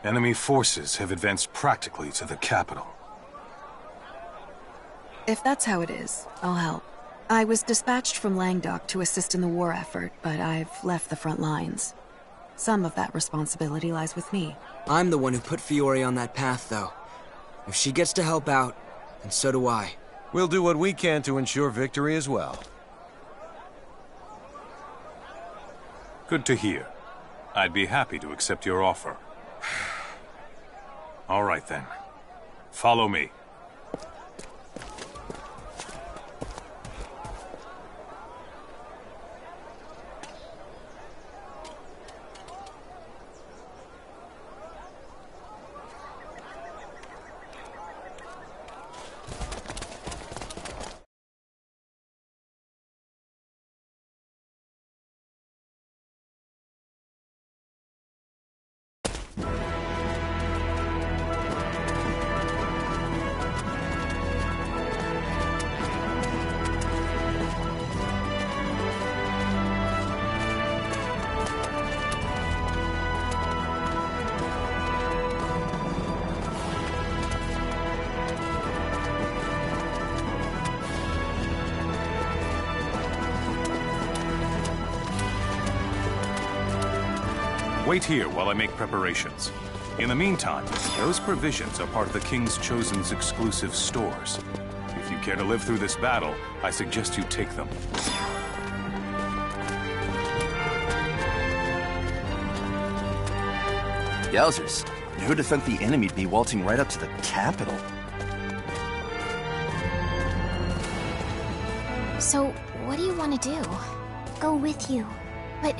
Enemy forces have advanced practically to the capital. If that's how it is, I'll help. I was dispatched from Languedoc to assist in the war effort, but I've left the front lines. Some of that responsibility lies with me. I'm the one who put Fiore on that path, though. If she gets to help out, then so do I. We'll do what we can to ensure victory as well. Good to hear. I'd be happy to accept your offer. All right then. Follow me. Wait here while I make preparations. In the meantime, those provisions are part of the King's Chosen's exclusive stores. If you care to live through this battle, I suggest you take them. Yowzers. Who'd have thought the enemy'd be waltzing right up to the capital? So, what do you want to do? Go with you. But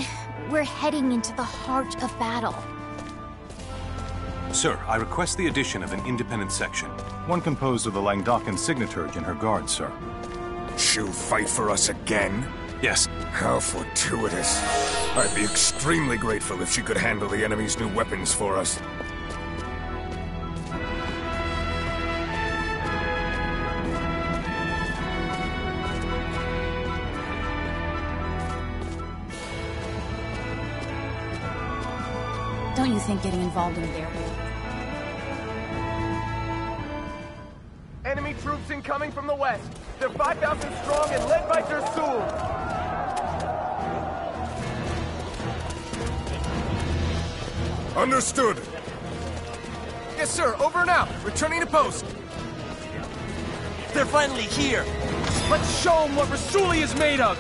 we're heading into the heart of battle. Sir, I request the addition of an independent section. One composed of the Languedocian signaturge and her guard, sir. She'll fight for us again? Yes. How fortuitous. I'd be extremely grateful if she could handle the enemy's new weapons for us. Don't you think getting involved in their war? Enemy troops incoming from the west. They're 5,000 strong and led by Dersul. Understood. Yes, sir. Over and out. Returning to post. They're finally here! Let's show them what Rasuli is made of.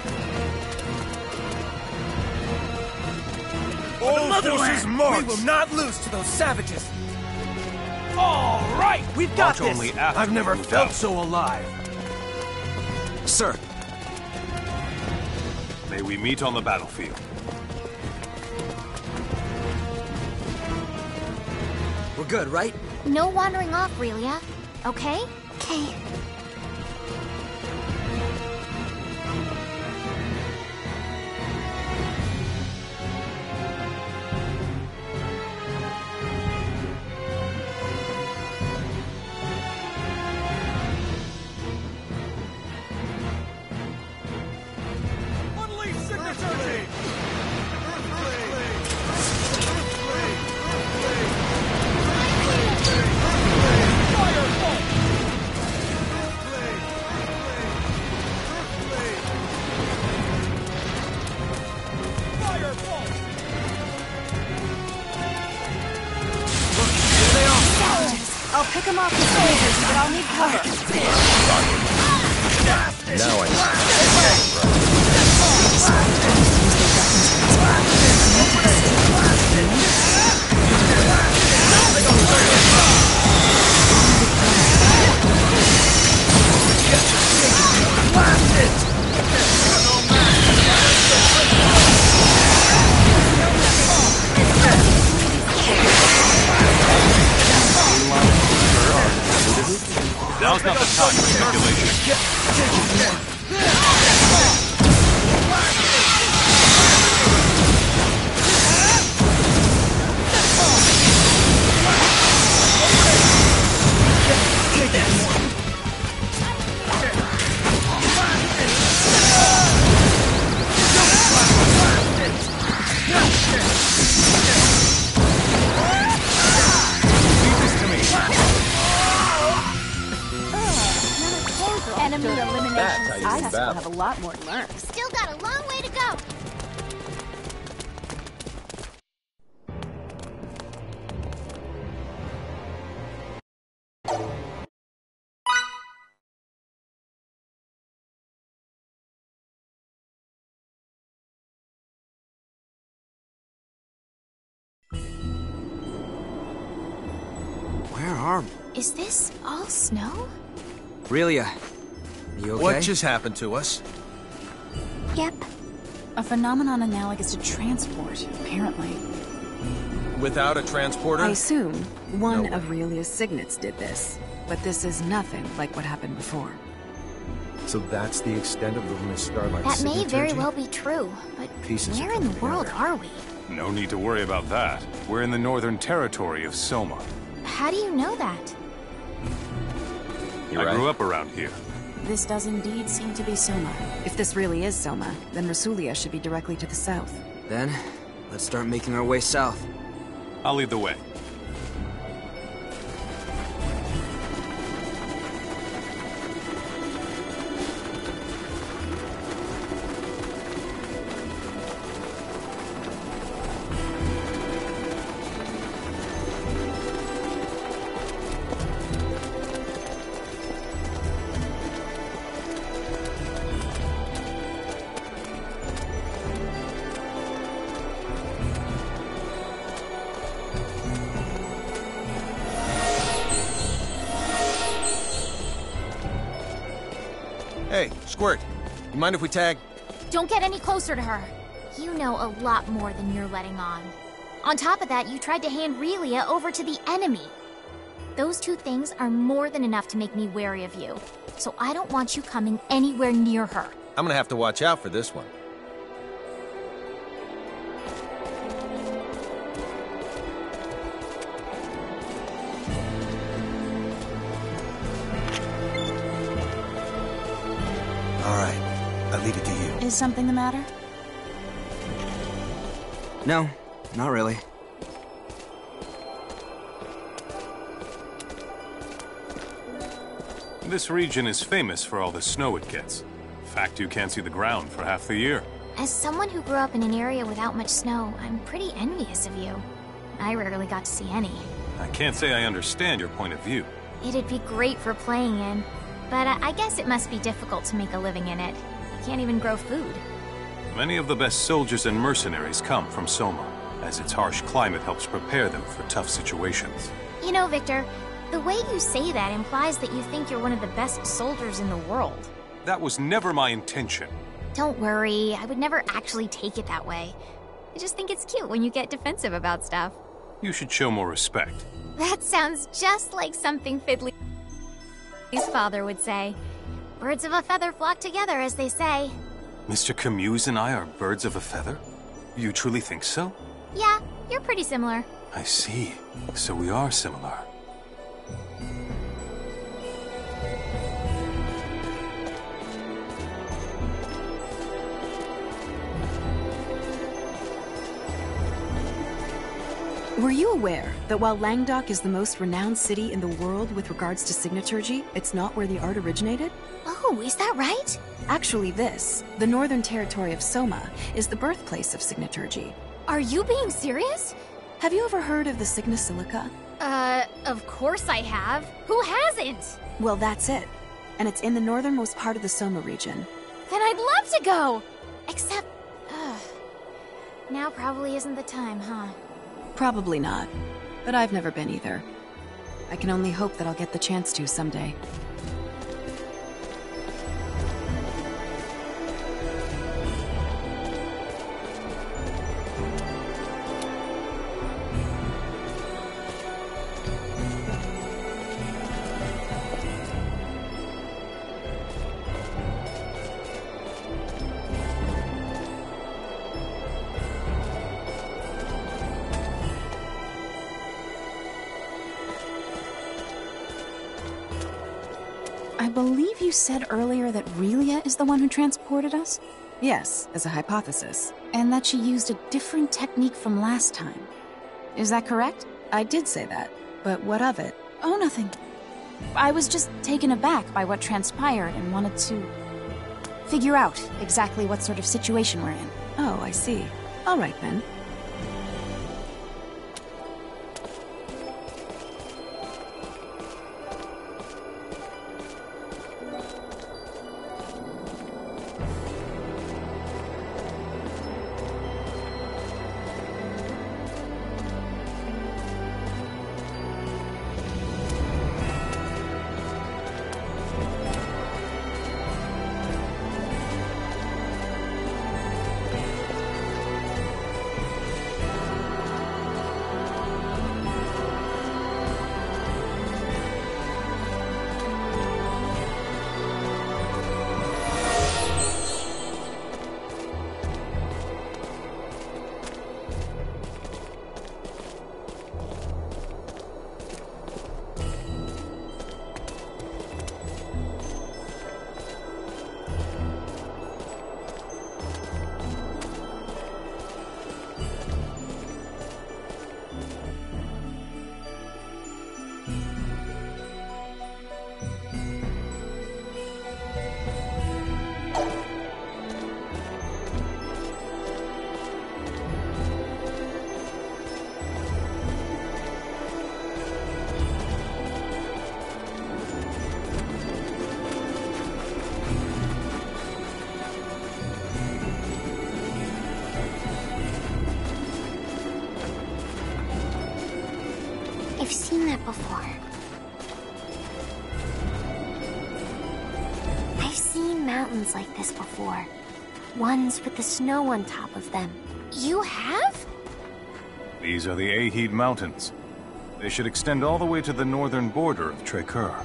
All forces march! We will not lose to those savages. All right, we've got March this. only after I've never we move felt out. so alive. Sir, May we meet on the battlefield. we're good, right? No wandering off, Relia. Okay? Okay. I'll pick him off the soldiers, but I'll need cover. Now I Now's not the time for speculation. Standard elimination That's how you success. do I still battle. have a lot more to learn. Still got a long way to go. Where are we? Is this all snow? Aurelia, are you okay? What just happened to us? Yep. A phenomenon analogous to transport, apparently. Without a transporter? I assume one No of way. Aurelia's signets did this, but this is nothing like what happened before. So that's the extent of the Miss Starlight That may very signaturgy? well be true, but Pieces are where in the coming world together. are we? No need to worry about that. We're in the northern territory of Soma. How do you know that? You're I right. grew up around here. This does indeed seem to be Soma. If this really is Soma, then Rasulia should be directly to the south. Then, let's start making our way south. I'll lead the way. Hey, Squirt, you mind if we tag? Don't get any closer to her. You know a lot more than you're letting on. On top of that, you tried to hand Relia over to the enemy. Those two things are more than enough to make me wary of you. So I don't want you coming anywhere near her. I'm gonna have to watch out for this one. All right, I leave it to you. Is something the matter? No, not really. This region is famous for all the snow it gets. In fact, you can't see the ground for half the year. As someone who grew up in an area without much snow, I'm pretty envious of you. I rarely got to see any. I can't say I understand your point of view. It'd be great for playing in, but I guess it must be difficult to make a living in it. You can't even grow food. Many of the best soldiers and mercenaries come from Soma, as its harsh climate helps prepare them for tough situations. You know, Victor, the way you say that implies that you think you're one of the best soldiers in the world. That was never my intention. Don't worry, I would never actually take it that way. I just think it's cute when you get defensive about stuff. You should show more respect. That sounds just like something Fiddly's father would say. Birds of a feather flock together, as they say. Mr. Camuse and I are birds of a feather? You truly think so? Yeah, you're pretty similar. I see. So we are similar. Were you aware that while Langdok is the most renowned city in the world with regards to signaturgy, it's not where the art originated? Oh, is that right? Actually this, the northern territory of Soma, is the birthplace of signaturgy. Are you being serious? Have you ever heard of the Signa Silica? Of course I have. Who hasn't? Well, that's it. And it's in the northernmost part of the Soma region. Then I'd love to go! Except, now probably isn't the time, huh? Probably not. But I've never been either. I can only hope that I'll get the chance to someday. I believe you said earlier that Relia is the one who transported us? Yes, as a hypothesis. And that she used a different technique from last time. Is that correct? I did say that, but what of it? Oh, nothing. I was just taken aback by what transpired and wanted to figure out exactly what sort of situation we're in. Oh, I see. All right, then. I've seen that before. I've seen mountains like this before. Ones with the snow on top of them. You have? These are the Ahid Mountains. They should extend all the way to the northern border of Trekkur.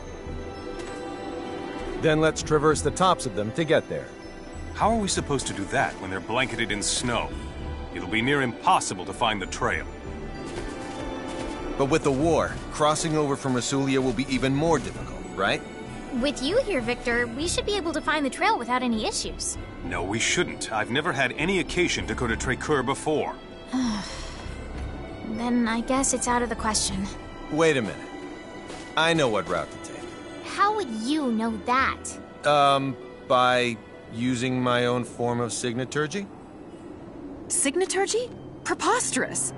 Then let's traverse the tops of them to get there. How are we supposed to do that when they're blanketed in snow? It'll be near impossible to find the trail. But with the war, crossing over from Rasulia will be even more difficult, right? With you here, Victor, we should be able to find the trail without any issues. No, we shouldn't. I've never had any occasion to go to Trekkur before. Then I guess it's out of the question. Wait a minute. I know what route to take. How would you know that? By using my own form of signaturgy? Signaturgy? Preposterous!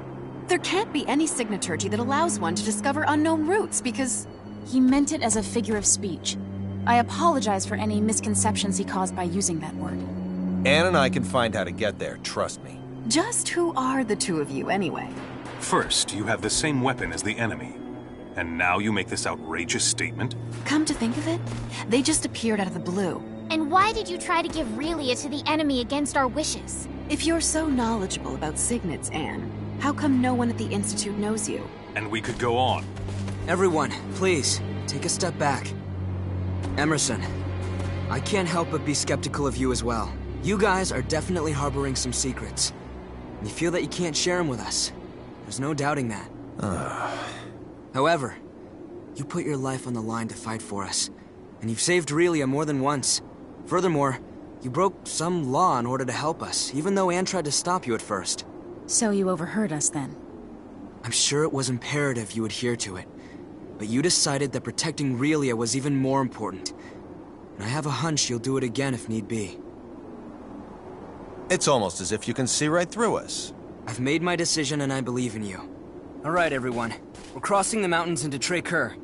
There can't be any signaturgy that allows one to discover unknown routes, because... He meant it as a figure of speech. I apologize for any misconceptions he caused by using that word. Anne and I can find how to get there, trust me. Just who are the two of you, anyway? First, you have the same weapon as the enemy. And now you make this outrageous statement? Come to think of it, they just appeared out of the blue. And why did you try to give Relia to the enemy against our wishes? If you're so knowledgeable about signets, Anne, how come no one at the Institute knows you? And we could go on. Everyone, please, take a step back. Emerson, I can't help but be skeptical of you as well. You guys are definitely harboring some secrets. And you feel that you can't share them with us. There's no doubting that. However, you put your life on the line to fight for us. And you've saved Relia more than once. Furthermore, you broke some law in order to help us, even though Anne tried to stop you at first. So you overheard us then? I'm sure it was imperative you adhere to it. But you decided that protecting Relia was even more important. And I have a hunch you'll do it again if need be. It's almost as if you can see right through us. I've made my decision and I believe in you. All right, everyone. We're crossing the mountains into Trekkur.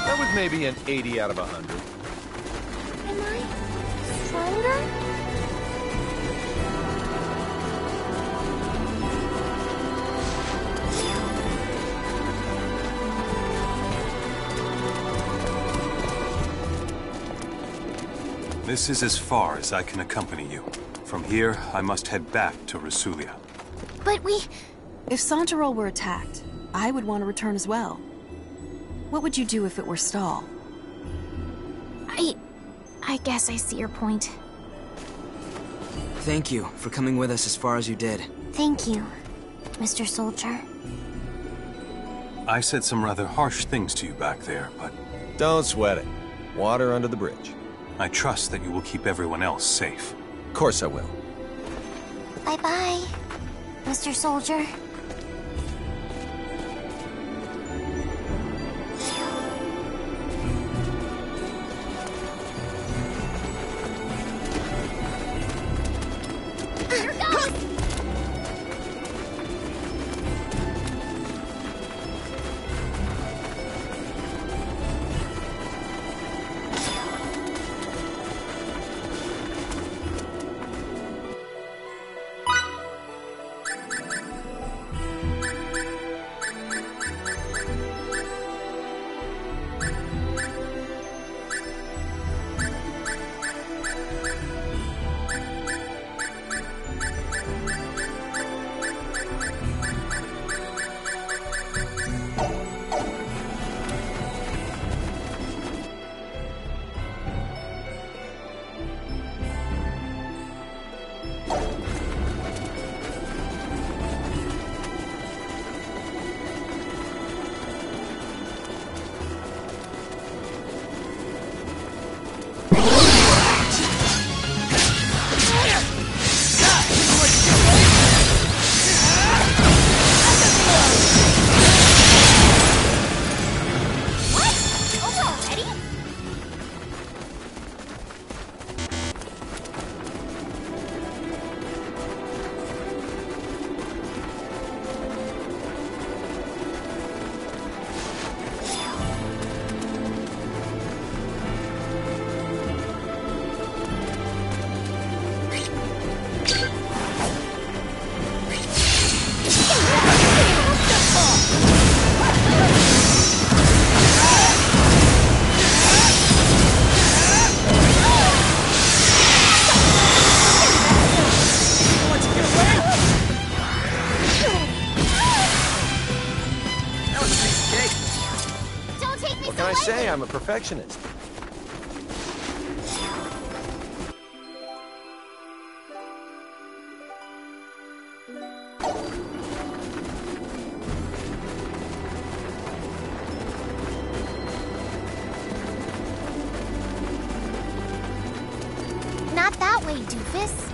That was maybe an 80 out of 100. Am I stronger? This is as far as I can accompany you. From here, I must head back to Rasulia. But we... If Santarol were attacked, I would want to return as well. What would you do if it were Stahl? I guess I see your point. Thank you for coming with us as far as you did. Thank you, Mr. Soldier. I said some rather harsh things to you back there, but Don't sweat it. Water under the bridge. I trust that you will keep everyone else safe. Of course I will. Bye-bye, Mr. Soldier. Here goes! What can I say? I'm a perfectionist. Not that way, doofus.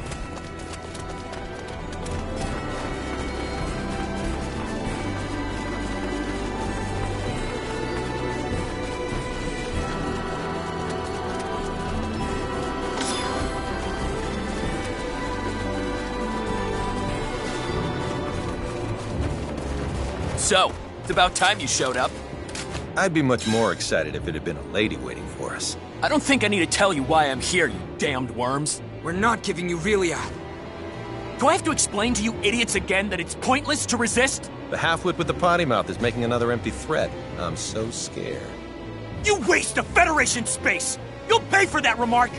So, it's about time you showed up. I'd be much more excited if it had been a lady waiting for us. I don't think I need to tell you why I'm here, you damned worms. We're not giving you Relia. Do I have to explain to you idiots again that it's pointless to resist? The half-wit with the potty mouth is making another empty threat. I'm so scared. You waste of Federation space! You'll pay for that remark!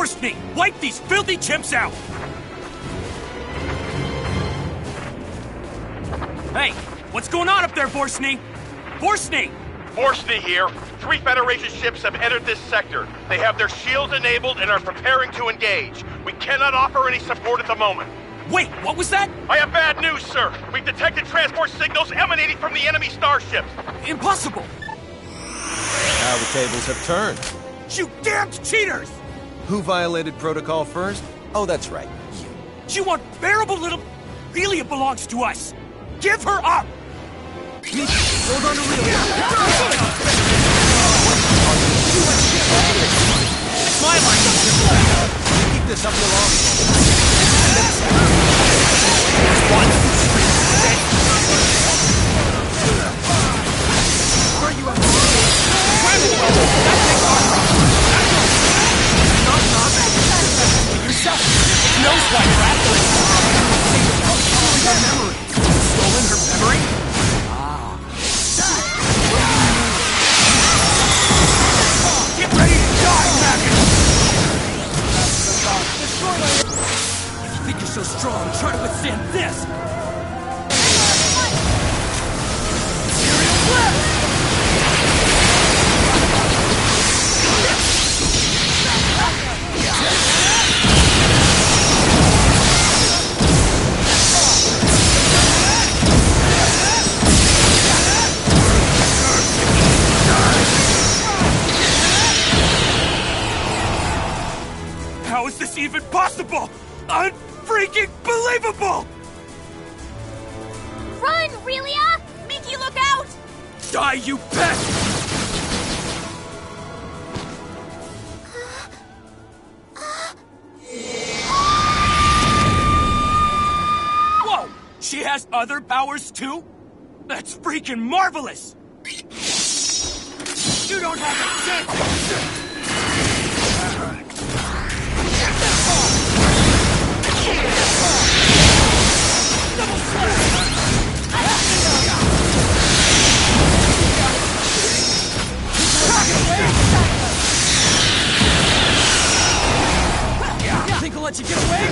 Force-me! Wipe these filthy chimps out! Hey, what's going on up there, Force-me? Force-me! Force-me here. 3 Federation ships have entered this sector. They have their shields enabled and are preparing to engage. We cannot offer any support at the moment. Wait, what was that? I have bad news, sir. We've detected transport signals emanating from the enemy starships. Impossible! Now the tables have turned. You damned cheaters! Who violated protocol first? Oh, that's right, you. You unbearable little... Relia belongs to us! Give her up! Hold on to Relia! It's my line! Keep this up for long. Where are you at? Yourself! Knows why you're after it! Her memory! Stolen her memory? Get ready to die, maggot! If you think you're so strong, try to withstand this! Serial blast! How is this even possible? Unfreaking believable! Run, Relia! Miki, look out! Die, you pest! Whoa! She has other powers too? That's freaking marvelous! You don't have a chance! Think I'll let you get away?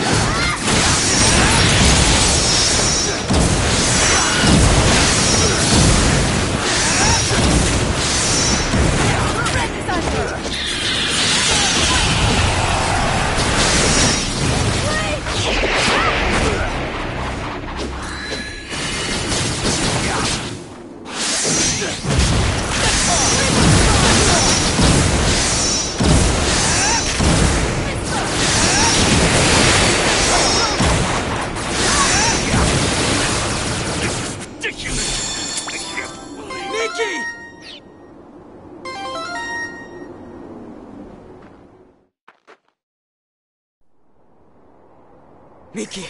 Miki!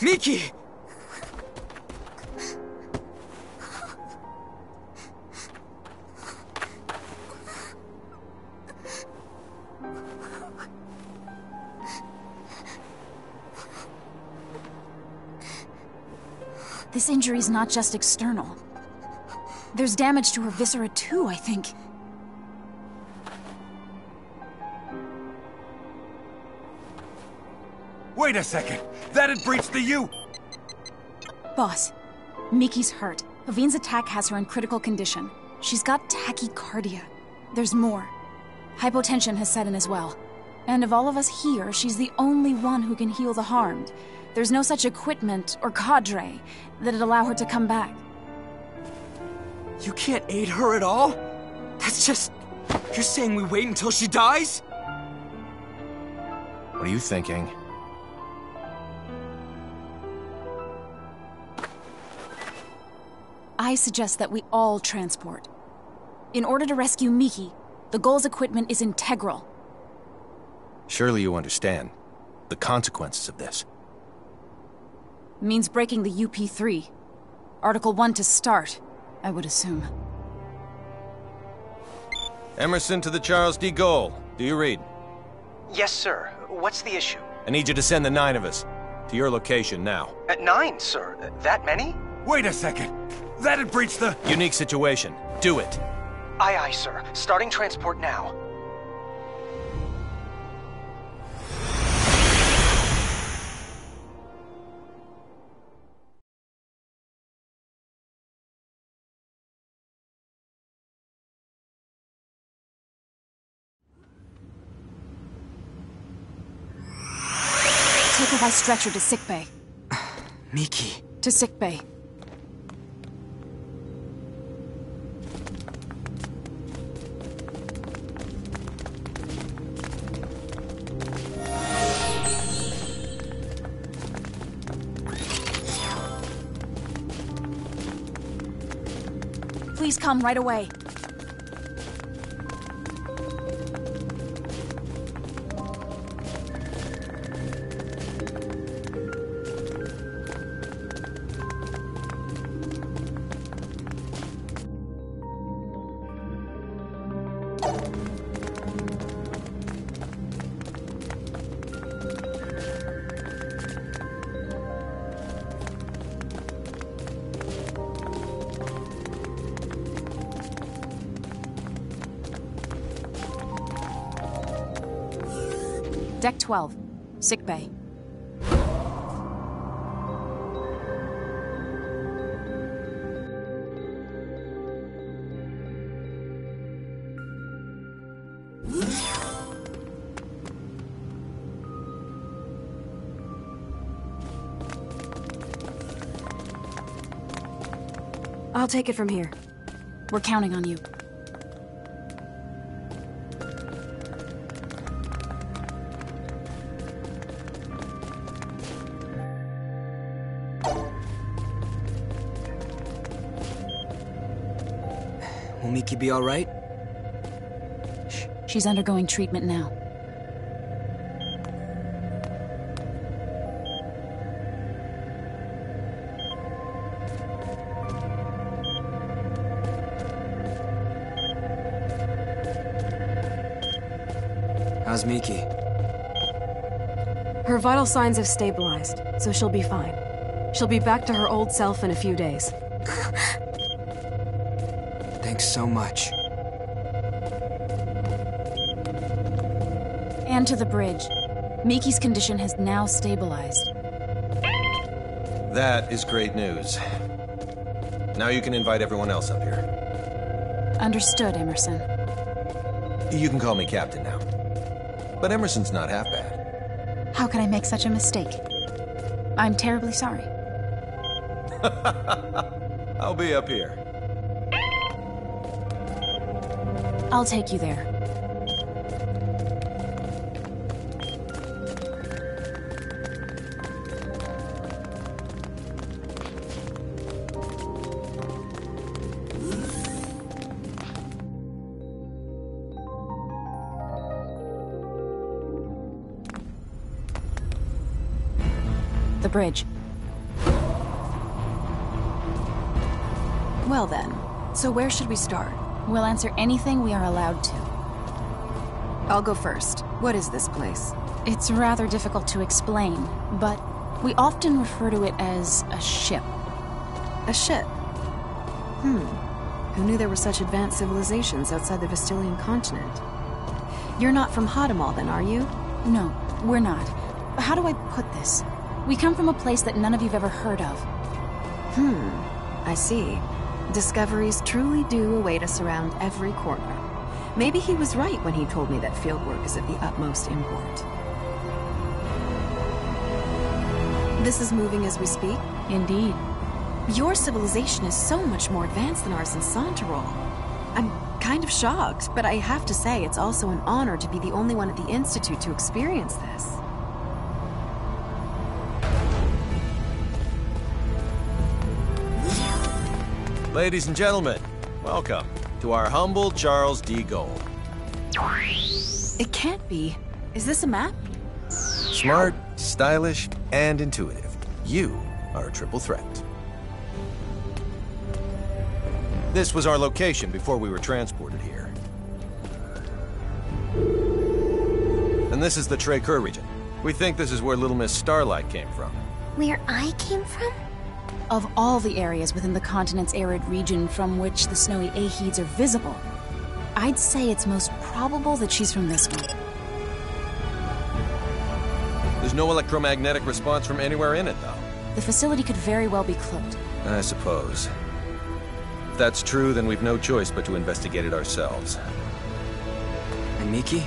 Miki! This injury's not just external. There's damage to her viscera too, I think. Wait a second! That'd breach the U! Boss, Miki's hurt. Avine's attack has her in critical condition. She's got tachycardia. There's more. Hypotension has set in as well. And of all of us here, she's the only one who can heal the harmed. There's no such equipment or cadre that'd allow her to come back. You can't aid her at all? That's just... You're saying we wait until she dies? What are you thinking? I suggest that we all transport. In order to rescue Miki, the Gull's equipment is integral. Surely you understand the consequences of this. Means breaking the UP3. Article 1 to start, I would assume. Emerson to the Charles D. Gaulle. Do you read? Yes, sir. What's the issue? I need you to send the 9 of us to your location now. At 9, sir. That many? Wait a second! That'd breach the... Unique situation. Do it. Aye, aye, sir. Starting transport now. nearby stretcher to sickbay. Miki. To sickbay. Please come right away. Deck 12. Sickbay. I'll take it from here. We're counting on you. Will Miki be all right? Shh. She's undergoing treatment now. How's Miki? Her vital signs have stabilized, so she'll be fine. She'll be back to her old self in a few days. Thanks so much. And to the bridge. Miki's condition has now stabilized. That is great news. Now you can invite everyone else up here. Understood, Emerson. You can call me Captain now. But Emerson's not half bad. How could I make such a mistake? I'm terribly sorry. I'll be up here. I'll take you there. The bridge. Well then, so where should we start? We'll answer anything we are allowed to. I'll go first. What is this place? It's rather difficult to explain, but we often refer to it as a ship. A ship? Who knew there were such advanced civilizations outside the Vestilian continent? You're not from Hadamel then, are you? No, we're not. How do I put this? We come from a place that none of you've ever heard of. I see. Discoveries truly do await us around every corner. Maybe he was right when he told me that fieldwork is of the utmost import. This is moving as we speak? Indeed. Your civilization is so much more advanced than ours in Santarol. I'm kind of shocked, but I have to say it's also an honor to be the only one at the Institute to experience this. Ladies and gentlemen, welcome to our humble Charles D. Gold. It can't be. Is this a map? Smart, stylish, and intuitive. You are a triple threat. This was our location before we were transported here. And this is the Tracur region. We think this is where Little Miss Starlight came from. Where I came from? Of all the areas within the continent's arid region from which the snowy Aheeds are visible, I'd say it's most probable that she's from this one. There's no electromagnetic response from anywhere in it, though. The facility could very well be cloaked. I suppose. If that's true, then we've no choice but to investigate it ourselves. And Miki?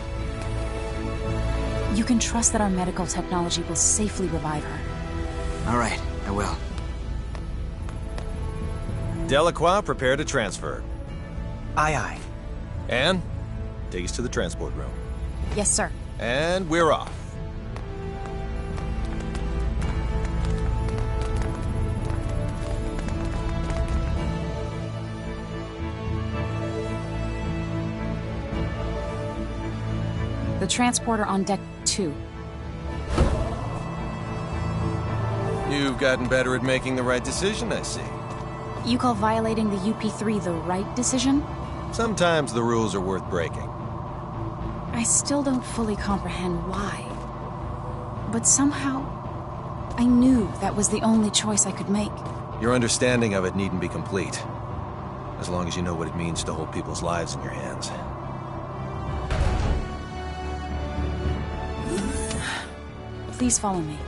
You can trust that our medical technology will safely revive her. All right, I will. Delacroix, prepare to transfer. Aye, aye. Anne, take us to the transport room. Yes, sir. And we're off. The transporter on deck 2. You've gotten better at making the right decision, I see. You call violating the UP3 the right decision? Sometimes the rules are worth breaking. I still don't fully comprehend why. But somehow, I knew that was the only choice I could make. Your understanding of it needn't be complete. As long as you know what it means to hold people's lives in your hands. Please follow me.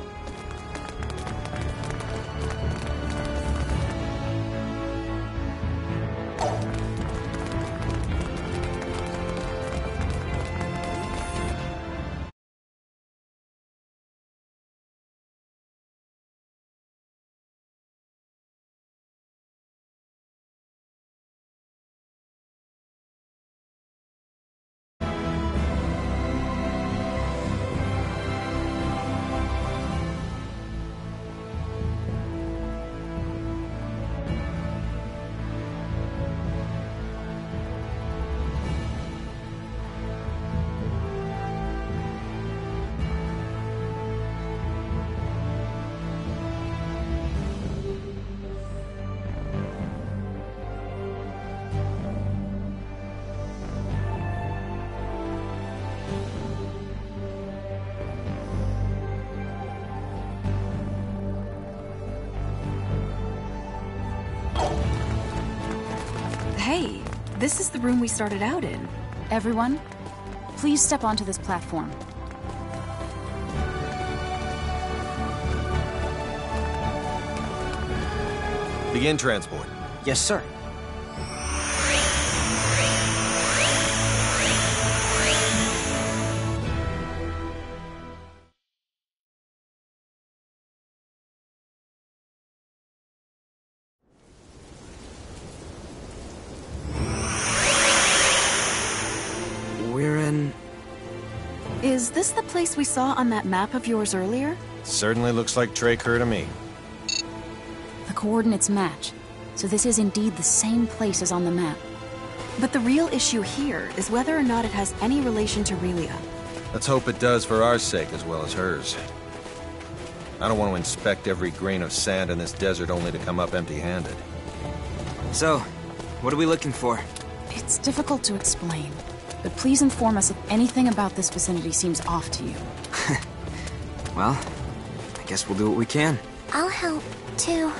Hey, this is the room we started out in. Everyone, please step onto this platform. Begin transport. Yes, sir. We're in... Is this the place we saw on that map of yours earlier? Certainly looks like Traker to me. The coordinates match, so this is indeed the same place as on the map. But the real issue here is whether or not it has any relation to Relia. Let's hope it does for our sake as well as hers. I don't want to inspect every grain of sand in this desert only to come up empty-handed. So, what are we looking for? It's difficult to explain, but please inform us if anything about this vicinity seems off to you. Well, I guess we'll do what we can. I'll help, too.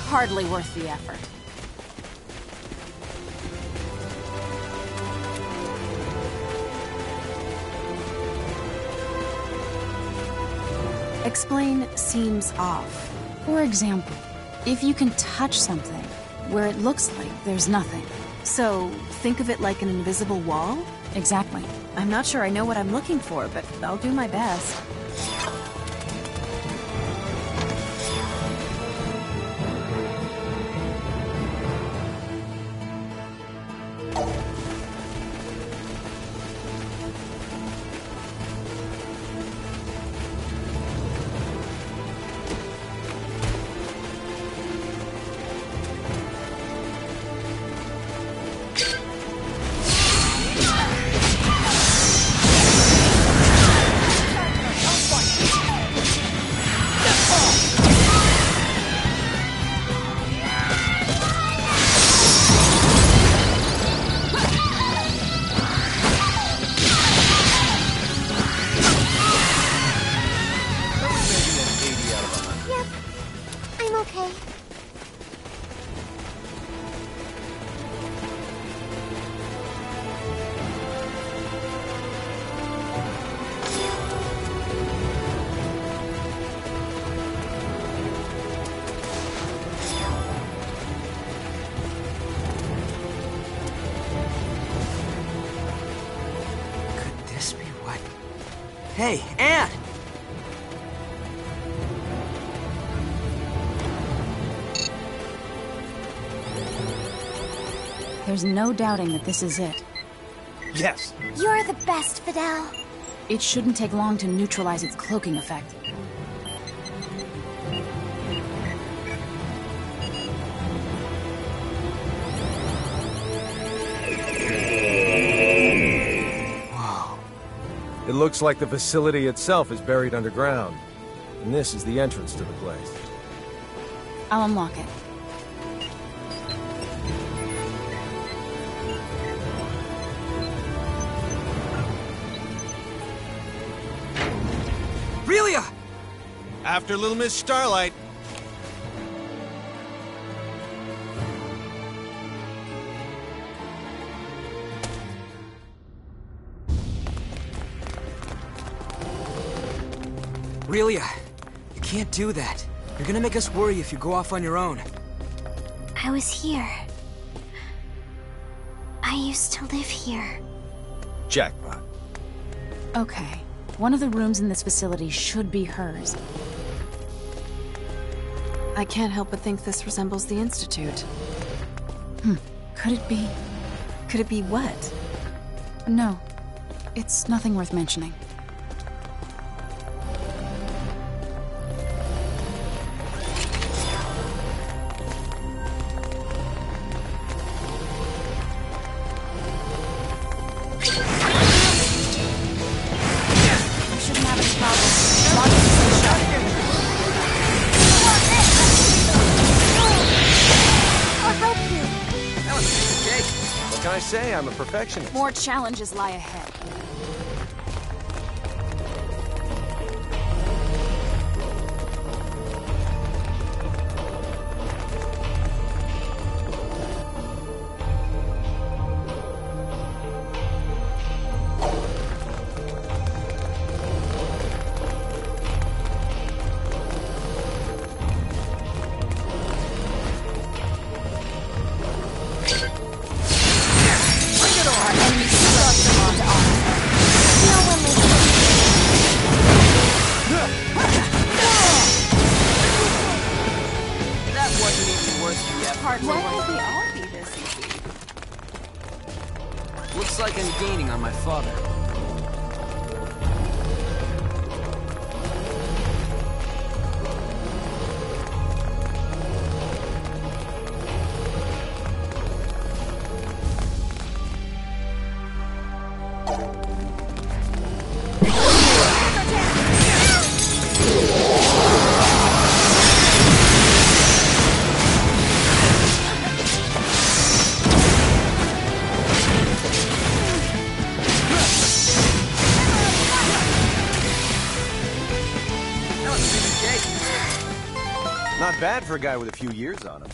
Hardly worth the effort. Explain seems off. For example, if you can touch something, where it looks like there's nothing. So, think of it like an invisible wall? Exactly. I'm not sure I know what I'm looking for, but I'll do my best. Hey, Anne! There's no doubting that this is it. Yes. You're the best, Fidel. It shouldn't take long to neutralize its cloaking effect. It looks like the facility itself is buried underground, and this is the entrance to the place. I'll unlock it. Relia! After Little Miss Starlight. Relia, you can't do that. You're gonna make us worry if you go off on your own. I was here. I used to live here. Jackpot. Okay. One of the rooms in this facility should be hers. I can't help but think this resembles the Institute. Could it be? Could it be what? No. It's nothing worth mentioning. Say I'm a perfectionist. More challenges lie ahead. Looks like I'm gaining on my father. Not bad for a guy with a few years on him.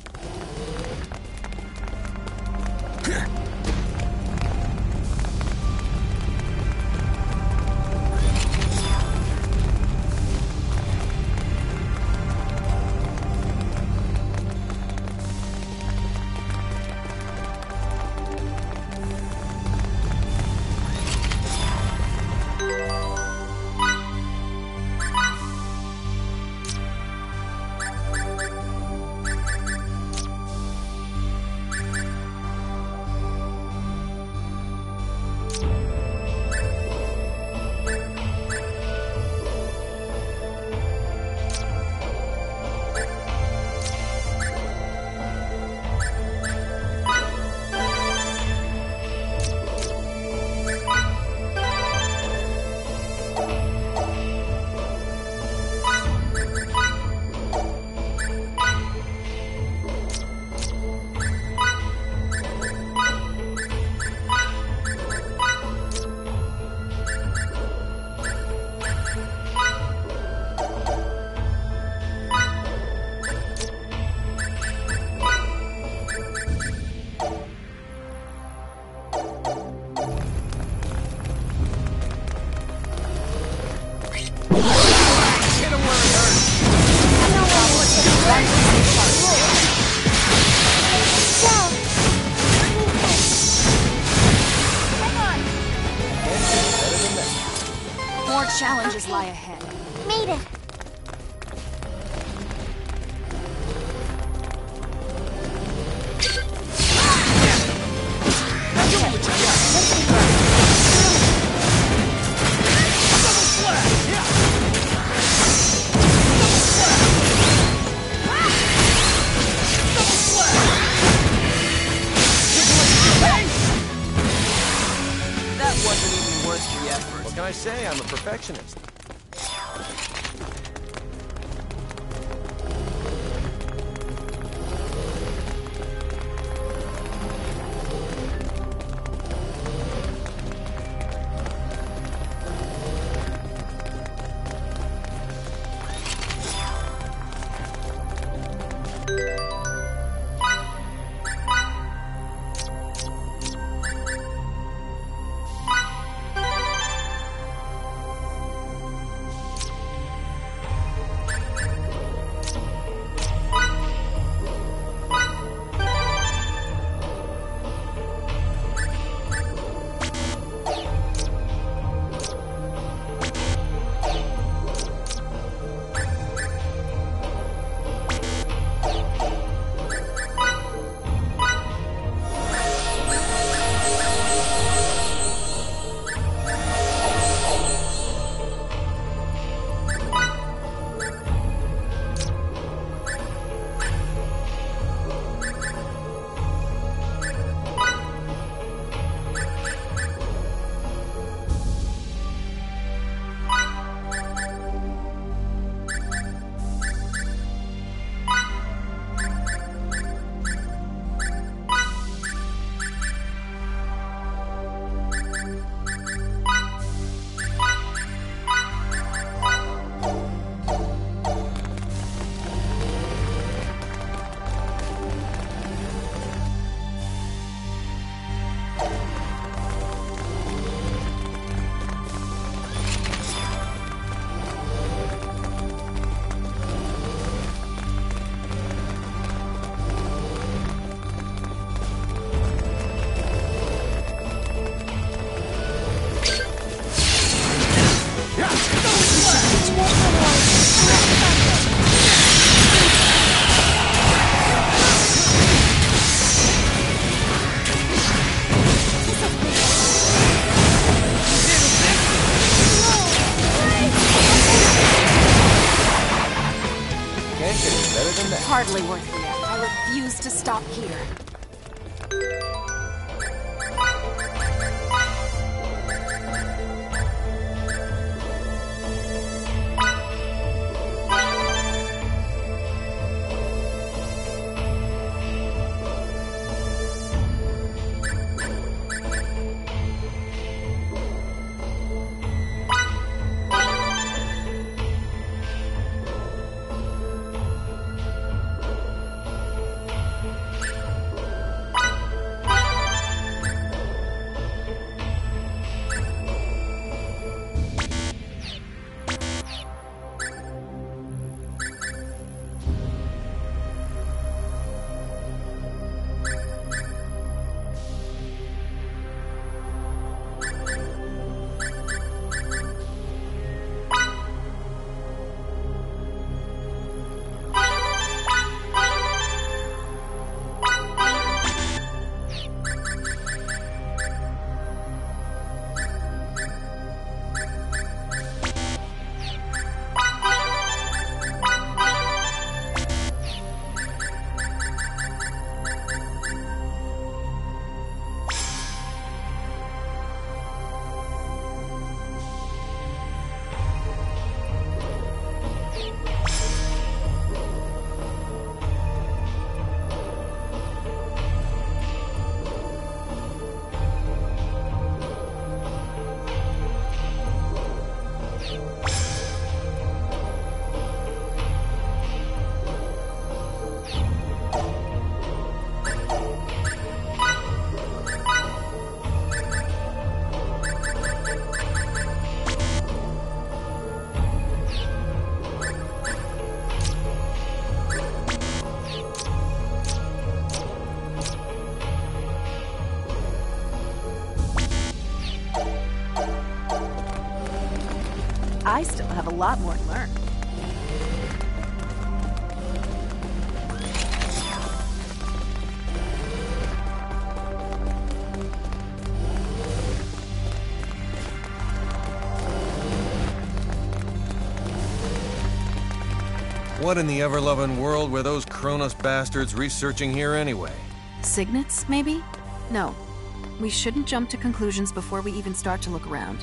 Hit him where it hurts. More challenges lie ahead. Made it. That wasn't even worth the effort. What can I say? I'm a perfectionist. Hardly worth the effort. I refuse to stop here. lot more to learn. What in the ever-loving world were those Kronos bastards researching here anyway? Signets, maybe? No. We shouldn't jump to conclusions before we even start to look around.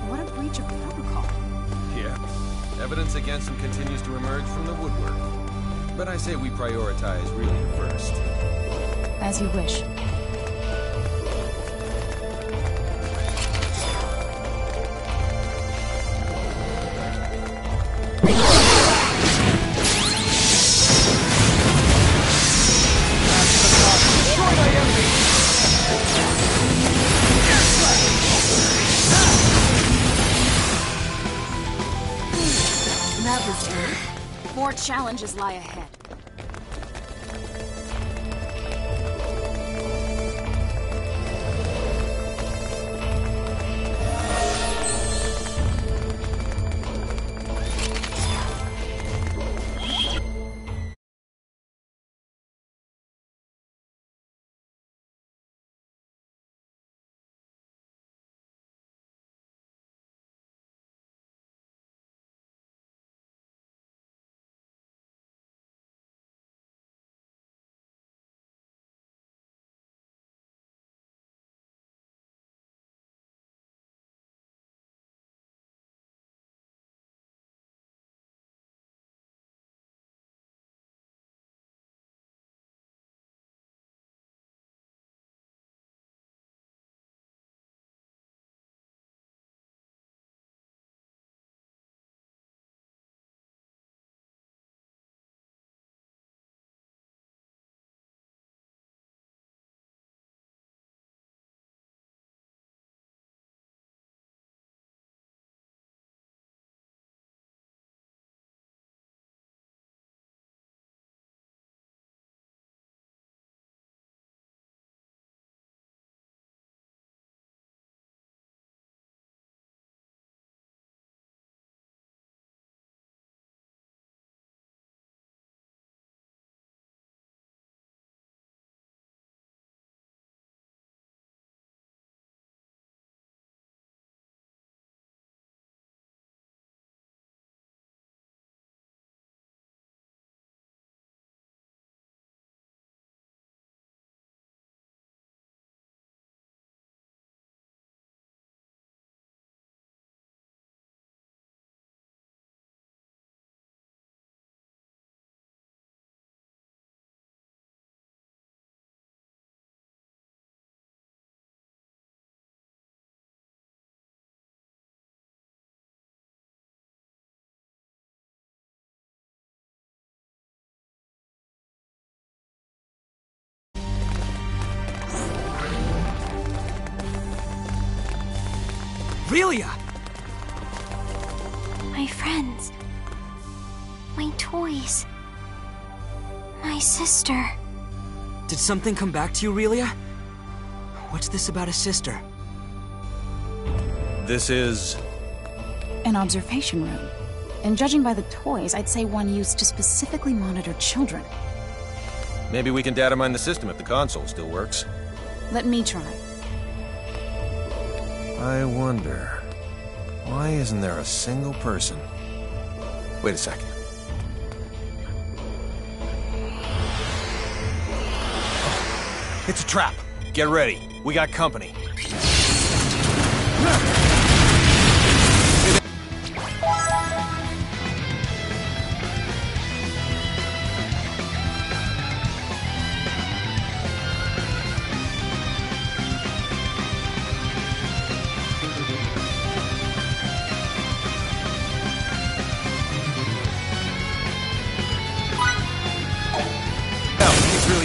What a breach of protocol. Yeah. Evidence against him continues to emerge from the woodwork. But I say we prioritize Relia first. As you wish. That was good. More challenges lie ahead. Relia! My friends. My toys. My sister. Did something come back to you, Relia? What's this about a sister? This is... An observation room. And judging by the toys, I'd say one used to specifically monitor children. Maybe we can data mine the system if the console still works. Let me try. I wonder... why isn't there a single person? Wait a second. It's a trap! Get ready. We got company.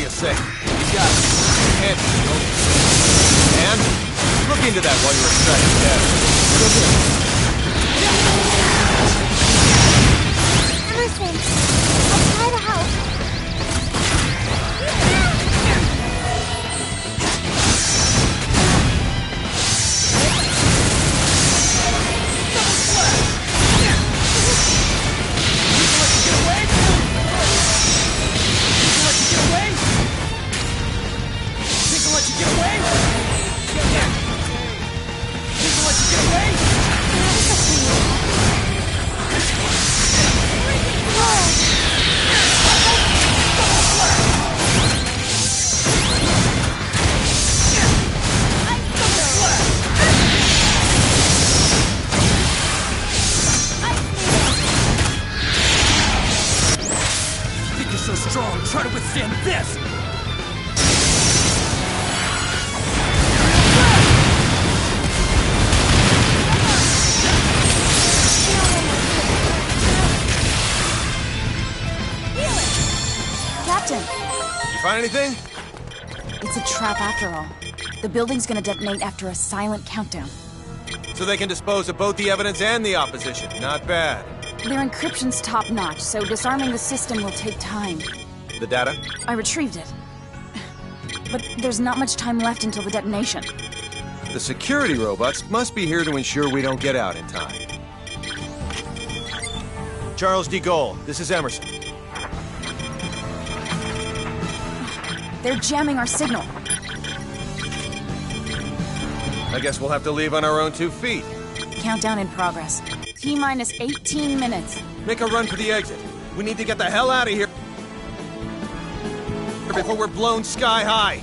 Sick. You got it. And, look into that while you're extracting data. Emerson, I'll try to help. Got anything? It's a trap after all. The building's gonna detonate after a silent countdown. So they can dispose of both the evidence and the opposition. Not bad. Their encryption's top-notch, so disarming the system will take time. The data? I retrieved it. But there's not much time left until the detonation. The security robots must be here to ensure we don't get out in time. Charles de Gaulle, this is Emerson. They're jamming our signal. I guess we'll have to leave on our own 2 feet. Countdown in progress. T-minus 18 minutes. Make a run for the exit. We need to get the hell out of here before we're blown sky high.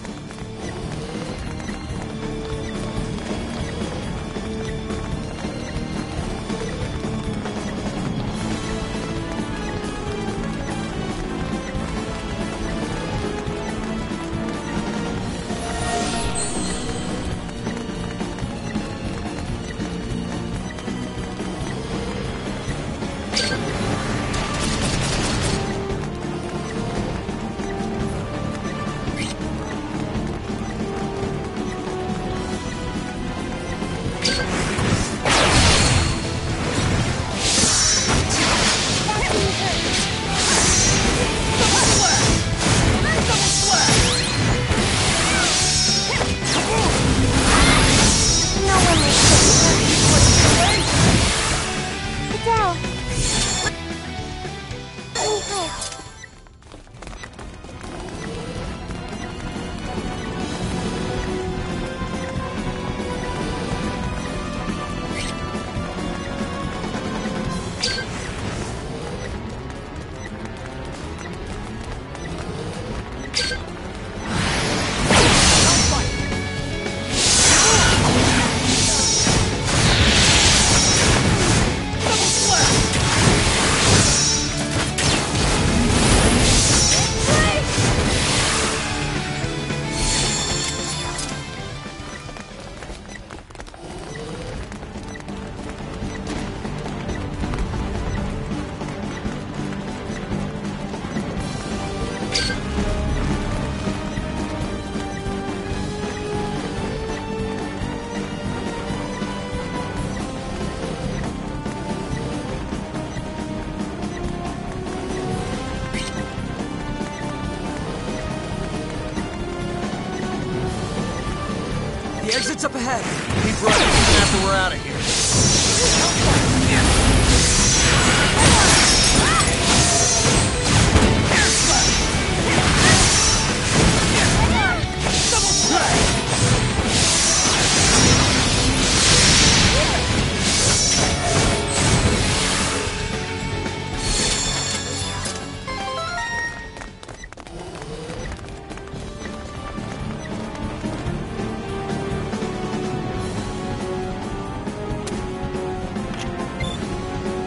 The exit's up ahead. Keep running even after we're out of here.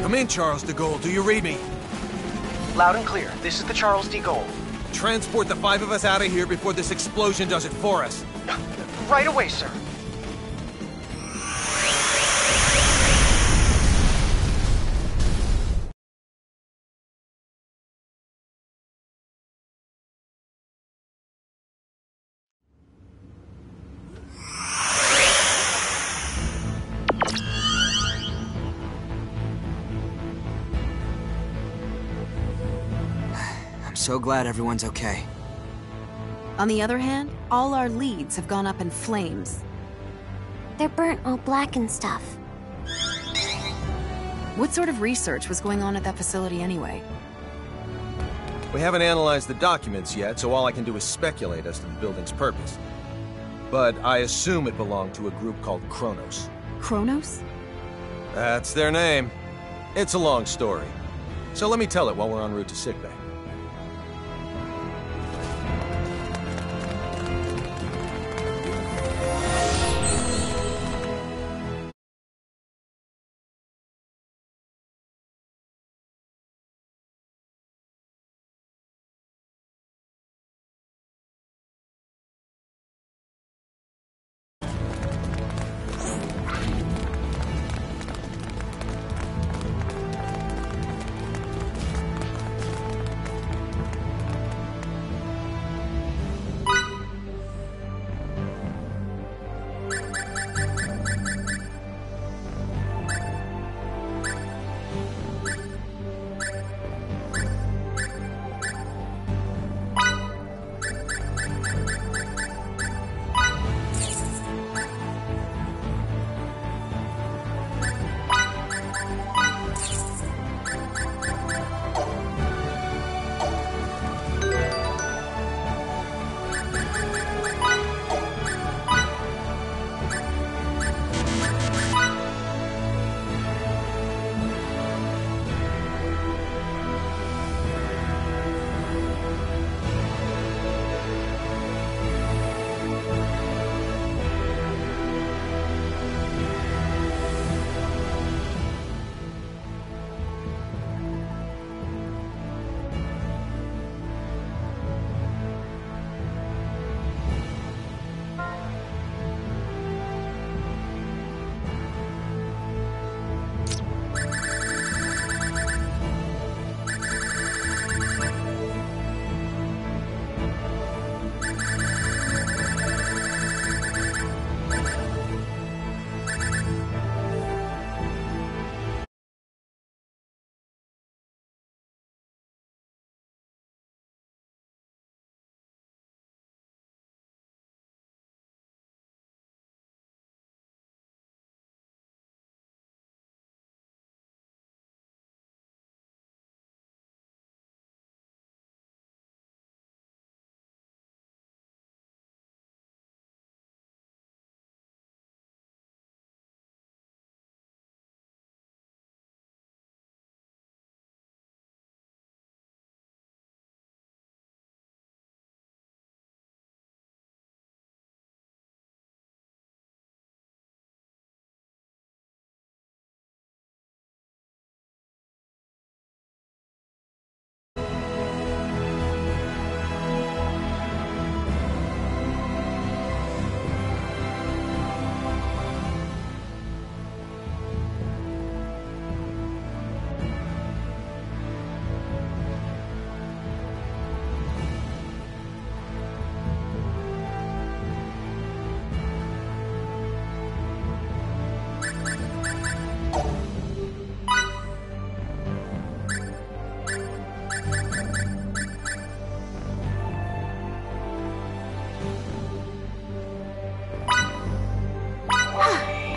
Come in, Charles de Gaulle. Do you read me? Loud and clear. This is the Charles de Gaulle. Transport the 5 of us out of here before this explosion does it for us. Right away, sir. So glad everyone's okay. On the other hand, all our leads have gone up in flames. They're burnt all black and stuff. What sort of research was going on at that facility anyway? We haven't analyzed the documents yet, so all I can do is speculate as to the building's purpose. But I assume it belonged to a group called Kronos. Kronos? That's their name. It's a long story. So let me tell it while we're en route to sickbay.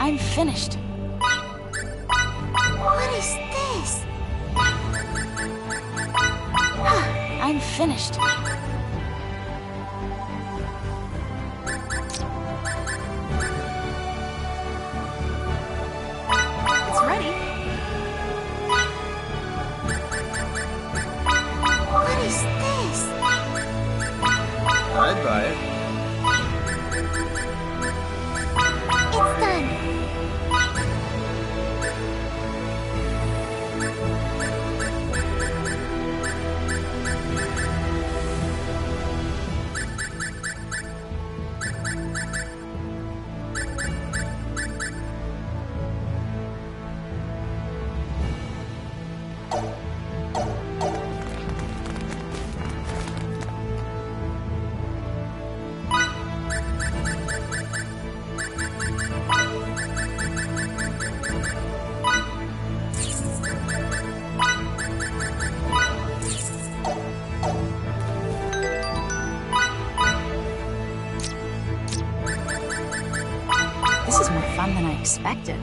I'm finished. What is this? I'm finished. It's ready. What is this? I'd buy it. It's done. This is more fun than I expected.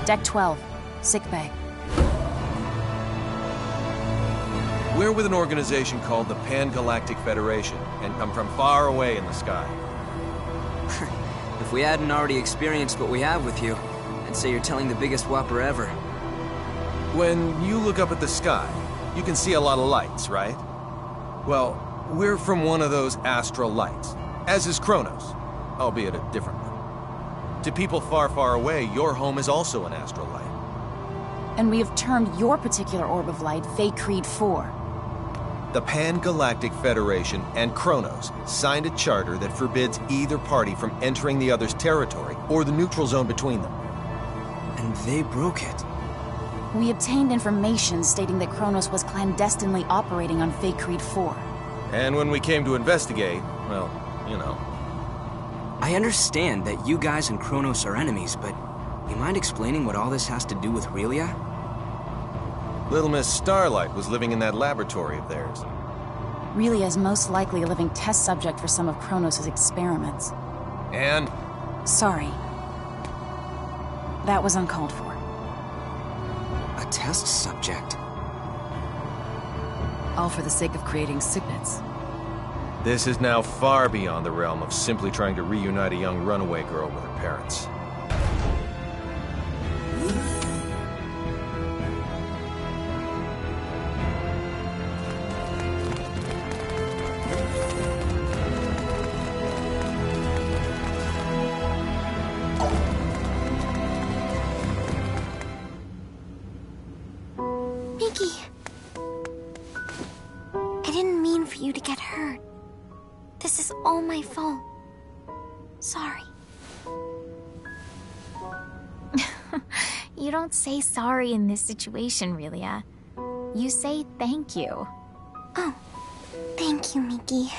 Deck 12, sickbay. We're with an organization called the Pan-Galactic Federation, and come from far away in the sky. If we hadn't already experienced what we have with you, I'd say you're telling the biggest whopper ever. When you look up at the sky, you can see a lot of lights, right? Well, we're from one of those astral lights, as is Kronos, albeit a different one. To people far, far away, your home is also an astral light. And we have termed your particular orb of light Creed 4. The Pan-Galactic Federation and Kronos signed a charter that forbids either party from entering the other's territory or the neutral zone between them. And they broke it. We obtained information stating that Kronos was clandestinely operating on Creed 4. And when we came to investigate, well, you know. I understand that you guys and Kronos are enemies, but you mind explaining what all this has to do with Relia? Little Miss Starlight was living in that laboratory of theirs. Relia is most likely a living test subject for some of Kronos' experiments. And? Sorry. That was uncalled for. A test subject? All for the sake of creating signets. This is now far beyond the realm of simply trying to reunite a young runaway girl with her parents. Mickey! I didn't mean for you to get hurt. This is all my fault. Sorry. You don't say sorry in this situation, Relia. You say thank you. Oh, thank you, Mickey.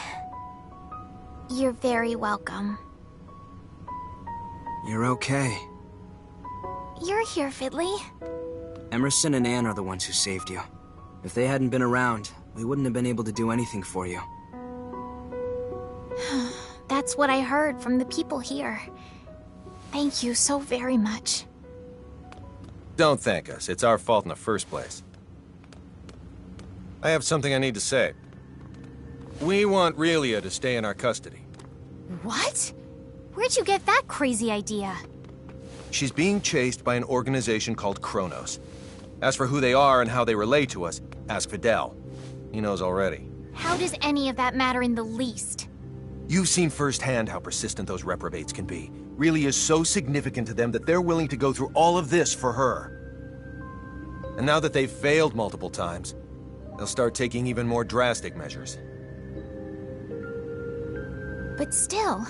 You're very welcome. You're okay. You're here, Fiddly. Emerson and Anne are the ones who saved you. If they hadn't been around, we wouldn't have been able to do anything for you. That's what I heard from the people here. Thank you so very much. Don't thank us. It's our fault in the first place. I have something I need to say. We want Relia to stay in our custody. What? Where'd you get that crazy idea? She's being chased by an organization called Kronos. As for who they are and how they relate to us, ask Fidel. He knows already. How does any of that matter in the least? You've seen firsthand how persistent those reprobates can be. Relia is so significant to them that they're willing to go through all of this for her. And now that they've failed multiple times, they'll start taking even more drastic measures. But still...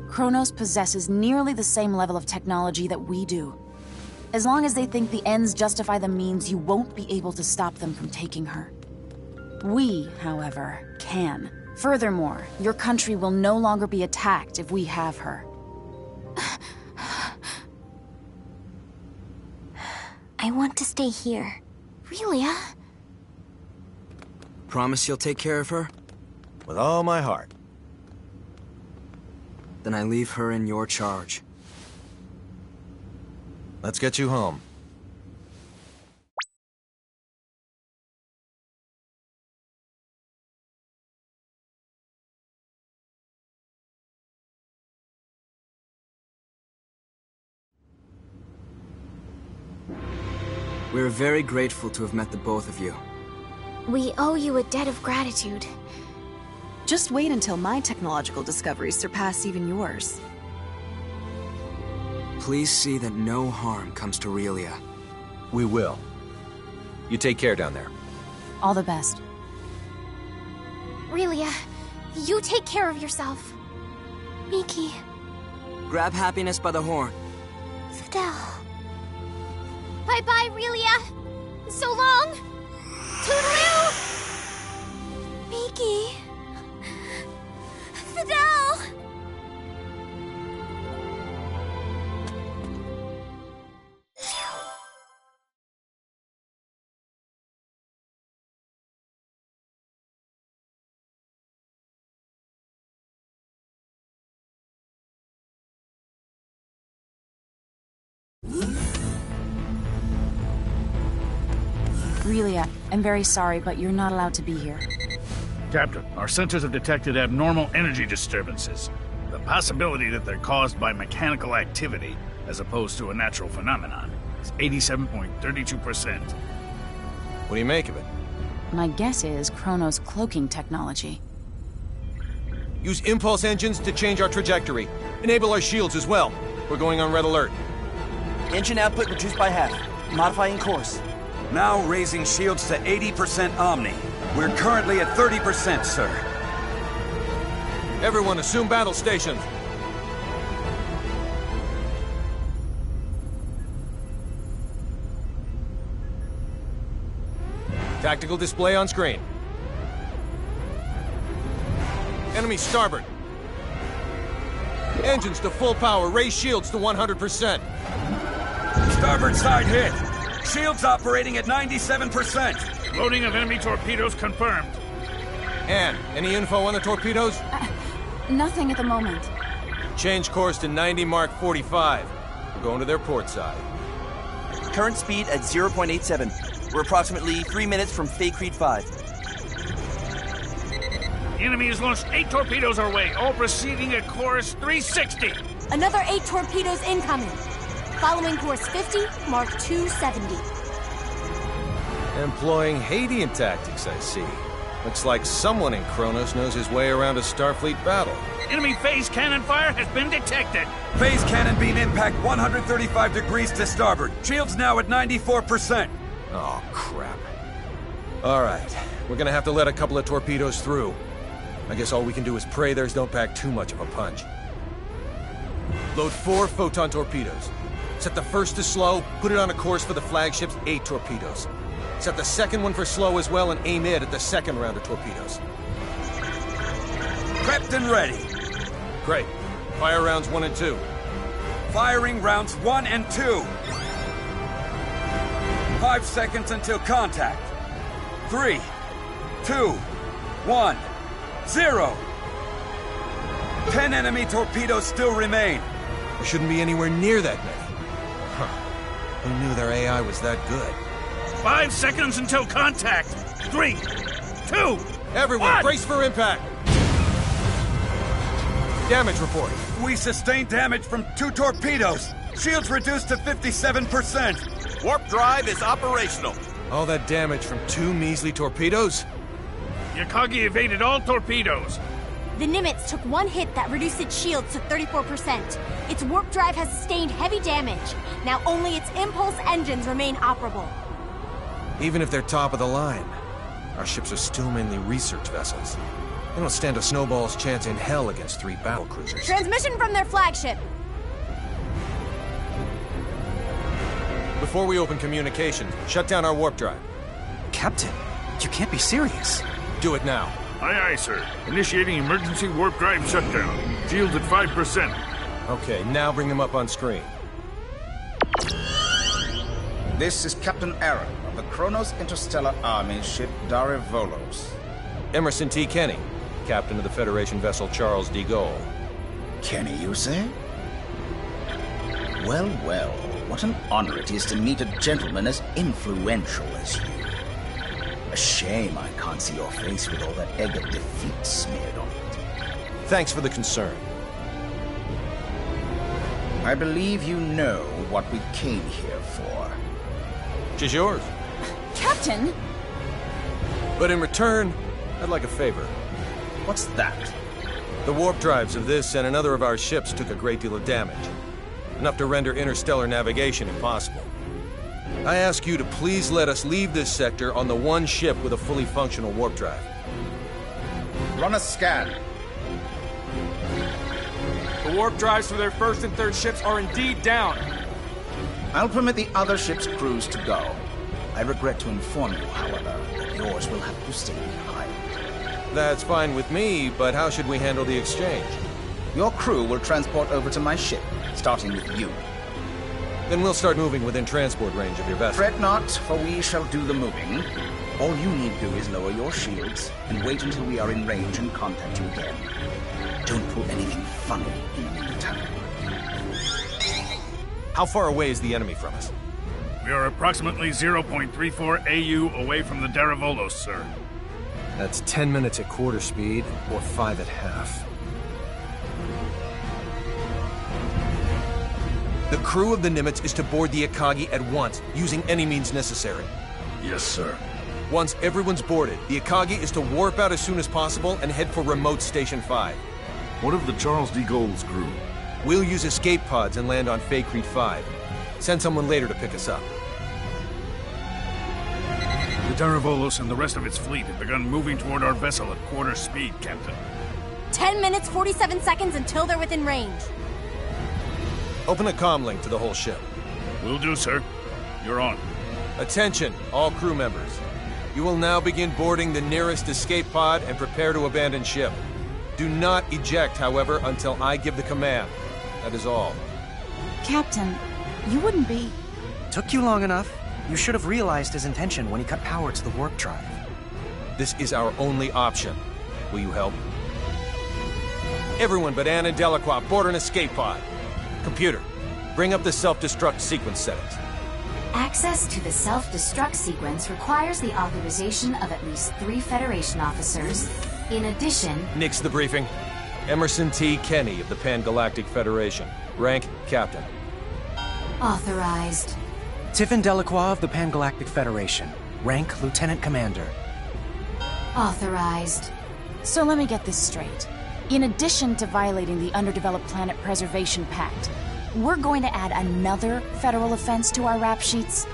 Kronos possesses nearly the same level of technology that we do. As long as they think the ends justify the means, you won't be able to stop them from taking her. We, however, can. Furthermore, your country will no longer be attacked if we have her. I want to stay here. Relia? Promise you'll take care of her? With all my heart. Then I leave her in your charge. Let's get you home. We're very grateful to have met the both of you. We owe you a debt of gratitude. Just wait until my technological discoveries surpass even yours. Please see that no harm comes to Relia. We will. You take care down there. All the best. Relia, you take care of yourself. Mickey. Grab happiness by the horn. Fidel. Bye-bye, Relia. So long. Toodaloo. Mickey. Fidel. Relia, I'm very sorry, but you're not allowed to be here. Captain, our sensors have detected abnormal energy disturbances. The possibility that they're caused by mechanical activity, as opposed to a natural phenomenon, is 87.32%. What do you make of it? My guess is Chrono's cloaking technology. Use impulse engines to change our trajectory. Enable our shields as well. We're going on red alert. Engine output reduced by half. Modifying course. Now raising shields to 80% Omni. We're currently at 30%, sir. Everyone assume battle stations. Tactical display on screen. Enemy starboard. Engines to full power. Raise shields to 100%. Starboard side hit. Shields operating at 97%. Loading of enemy torpedoes confirmed. Anne, any info on the torpedoes? Nothing at the moment. Change course to 90 Mark 45. We're going to their port side. Current speed at 0.87. We're approximately 3 minutes from Fay Creed 5. The enemy has launched 8 torpedoes our way, all proceeding at course 360. Another 8 torpedoes incoming. Following course 50, Mark 270. Employing Hadean tactics, I see. Looks like someone in Kronos knows his way around a Starfleet battle. Enemy phase cannon fire has been detected. Phase cannon beam impact 135 degrees to starboard. Shields now at 94%. Oh, crap. All right, we're gonna have to let a couple of torpedoes through. I guess all we can do is pray theirs don't pack too much of a punch. Load 4 photon torpedoes. Set the first to slow, put it on a course for the flagship's 8 torpedoes. Set the second one for slow as well and aim it at the second round of torpedoes. Prepped and ready. Great. Fire rounds 1 and 2. Firing rounds 1 and 2. 5 seconds until contact. 3, 2, 1, 0. 10 enemy torpedoes still remain. There shouldn't be anywhere near that many. Huh. Who knew their AI was that good? 5 seconds until contact. 3, 2, Everyone, 1. brace for impact. Damage report. We sustained damage from 2 torpedoes. Shields reduced to 57%. Warp drive is operational. All that damage from 2 measly torpedoes? Yakagi evaded all torpedoes. The Nimitz took 1 hit that reduced its shields to 34%. Its warp drive has sustained heavy damage. Now only its impulse engines remain operable. Even if they're top of the line, our ships are still mainly research vessels. They don't stand a snowball's chance in hell against 3 battlecruisers. Transmission from their flagship. Before we open communications, shut down our warp drive. Captain, you can't be serious. Do it now. Aye, aye, sir. Initiating emergency warp drive shutdown. Shields at 5%. Okay, now bring them up on screen. This is Captain Aaron of the Kronos Interstellar Army ship Dare Volos. Emerson T. Kenny, captain of the Federation vessel Charles de Gaulle. Kenny, you say? Well, well, what an honor it is to meet a gentleman as influential as you. A shame I can't see your face with all that egg of defeat smeared on it. Thanks for the concern. I believe you know what we came here for. She's yours. Captain! But in return, I'd like a favor. What's that? The warp drives of this and another of our ships took a great deal of damage. Enough to render interstellar navigation impossible. I ask you to please let us leave this sector on the one ship with a fully functional warp drive. Run a scan. The warp drives for their first and third ships are indeed down. I'll permit the other ship's crews to go. I regret to inform you, however, that yours will have to stay behind. That's fine with me, but how should we handle the exchange? Your crew will transport over to my ship, starting with you. Then we'll start moving within transport range of your vessel. Fret not, for we shall do the moving. All you need do is lower your shields and wait until we are in range and contact you again. Don't pull anything funny in the meantime. How far away is the enemy from us? We are approximately 0.34 AU away from the Daravolos, sir. That's 10 minutes at quarter speed, or 5 at half. The crew of the Nimitz is to board the Akagi at once, using any means necessary. Yes, sir. Once everyone's boarded, the Akagi is to warp out as soon as possible and head for remote Station 5. What of the Charles D. Gauld's crew? We'll use escape pods and land on Crete 5. Send someone later to pick us up. The Daravolos and the rest of its fleet have begun moving toward our vessel at quarter speed, Captain. 10 minutes, 47 seconds until they're within range. Open a comm link to the whole ship. Will do, sir. You're on. Attention, all crew members. You will now begin boarding the nearest escape pod and prepare to abandon ship. Do not eject, however, until I give the command. That is all. Captain, you wouldn't be... Took you long enough. You should have realized his intention when he cut power to the warp drive. This is our only option. Will you help? Everyone but Anne and Delacroix board an escape pod. Computer, bring up the self-destruct sequence settings. Access to the self-destruct sequence requires the authorization of at least 3 Federation officers. In addition... Nix the briefing. Emerson T. Kenny of the Pan-Galactic Federation. Rank, Captain. Authorized. Tiffin Delacroix of the Pan-Galactic Federation. Rank, Lieutenant Commander. Authorized. So let me get this straight. In addition to violating the Underdeveloped Planet Preservation Pact, we're going to add another federal offense to our rap sheets?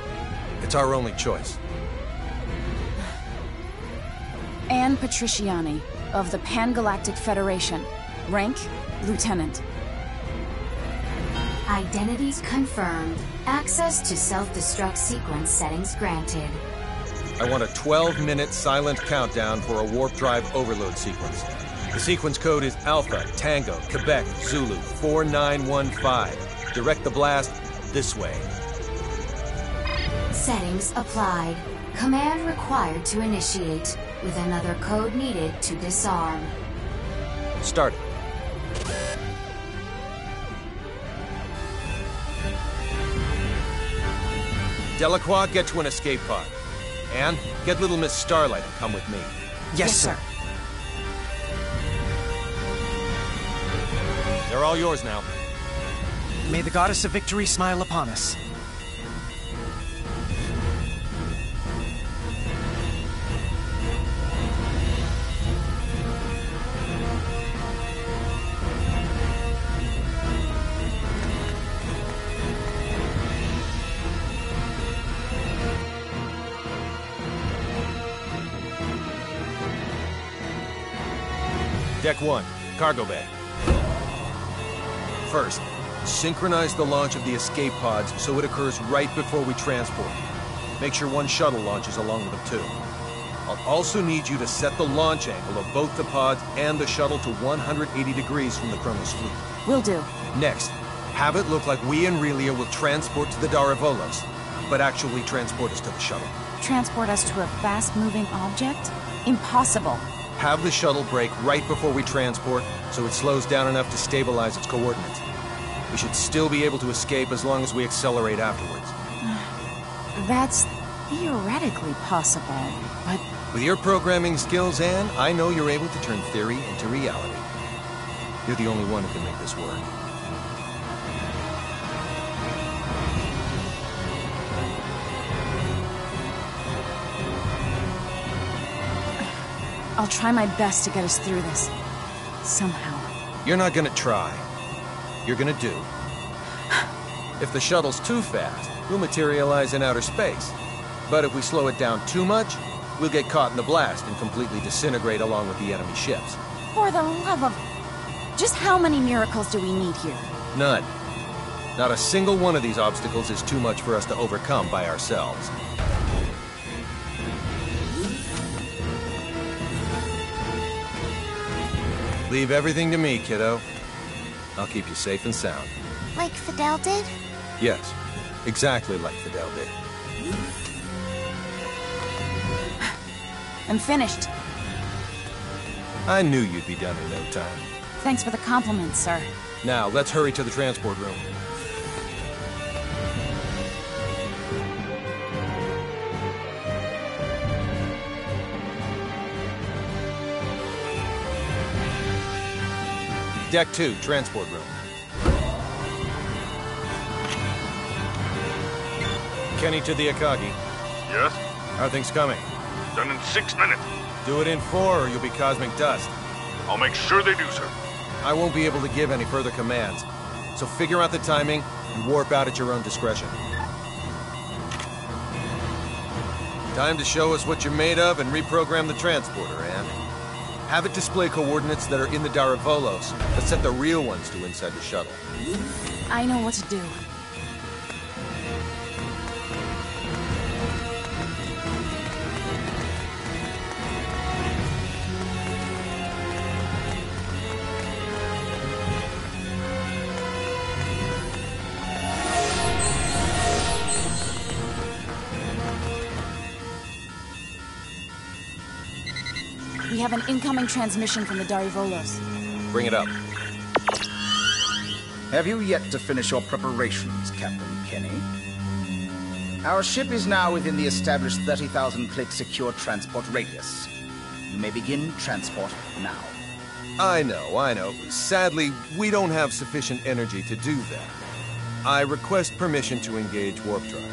It's our only choice. Anne Patriciani of the Pan-Galactic Federation. Rank, Lieutenant. Identities confirmed. Access to self-destruct sequence settings granted. I want a 12-minute silent countdown for a warp drive overload sequence. The sequence code is Alpha, Tango, Quebec, Zulu, 4915. Direct the blast this way. Settings applied. Command required to initiate, with another code needed to disarm. Start it. Delacroix, get to an escape pod. Anne, get little Miss Starlight and come with me. Yes, sir. They're all yours now. May the Goddess of Victory smile upon us. Deck 1, cargo bay. First, synchronize the launch of the escape pods so it occurs right before we transport. Make sure one shuttle launches along with them too. I'll also need you to set the launch angle of both the pods and the shuttle to 180 degrees from the Kronos fleet. Will do. Next, have it look like we and Relia will transport to the Daravolos, but actually transport us to the shuttle. Transport us to a fast-moving object? Impossible. Have the shuttle brake right before we transport, so it slows down enough to stabilize its coordinates. We should still be able to escape as long as we accelerate afterwards. That's theoretically possible, but... With your programming skills, Anne, I know you're able to turn theory into reality. You're the only one who can make this work. I'll try my best to get us through this. Somehow. You're not gonna try. You're gonna do. If the shuttle's too fast, we'll materialize in outer space. But if we slow it down too much, we'll get caught in the blast and completely disintegrate along with the enemy ships. For the love of... Just how many miracles do we need here? None. Not a single one of these obstacles is too much for us to overcome by ourselves. Leave everything to me, kiddo. I'll keep you safe and sound. Like Fidel did? Yes, exactly like Fidel did. I'm finished. I knew you'd be done in no time. Thanks for the compliment, sir. Now, let's hurry to the transport room. Deck 2, transport room. Kenny to the Akagi. Yes? How are things coming? Done in 6 minutes. Do it in 4 or you'll be cosmic dust. I'll make sure they do, sir. I won't be able to give any further commands, so figure out the timing and warp out at your own discretion. Time to show us what you're made of and reprogram the transporter, Anne. Have it display coordinates that are in the Daravolos, but set the real ones to inside the shuttle. I know what to do. We have an incoming transmission from the Darivolos. Bring it up. Have you yet to finish your preparations, Captain Kenny? Our ship is now within the established 30,000-click secure transport radius. You may begin transport now. I know. Sadly, we don't have sufficient energy to do that. I request permission to engage warp drive.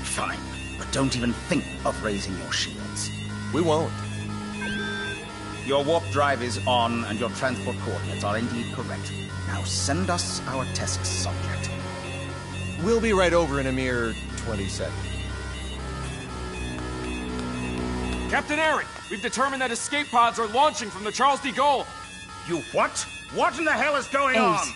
Fine, but don't even think of raising your shields. We won't. Your warp drive is on, and your transport coordinates are indeed correct. Now send us our test subject. We'll be right over in a mere 20 seconds. Captain Aaron, we've determined that escape pods are launching from the Charles de Gaulle. You what? What in the hell is going 8, on?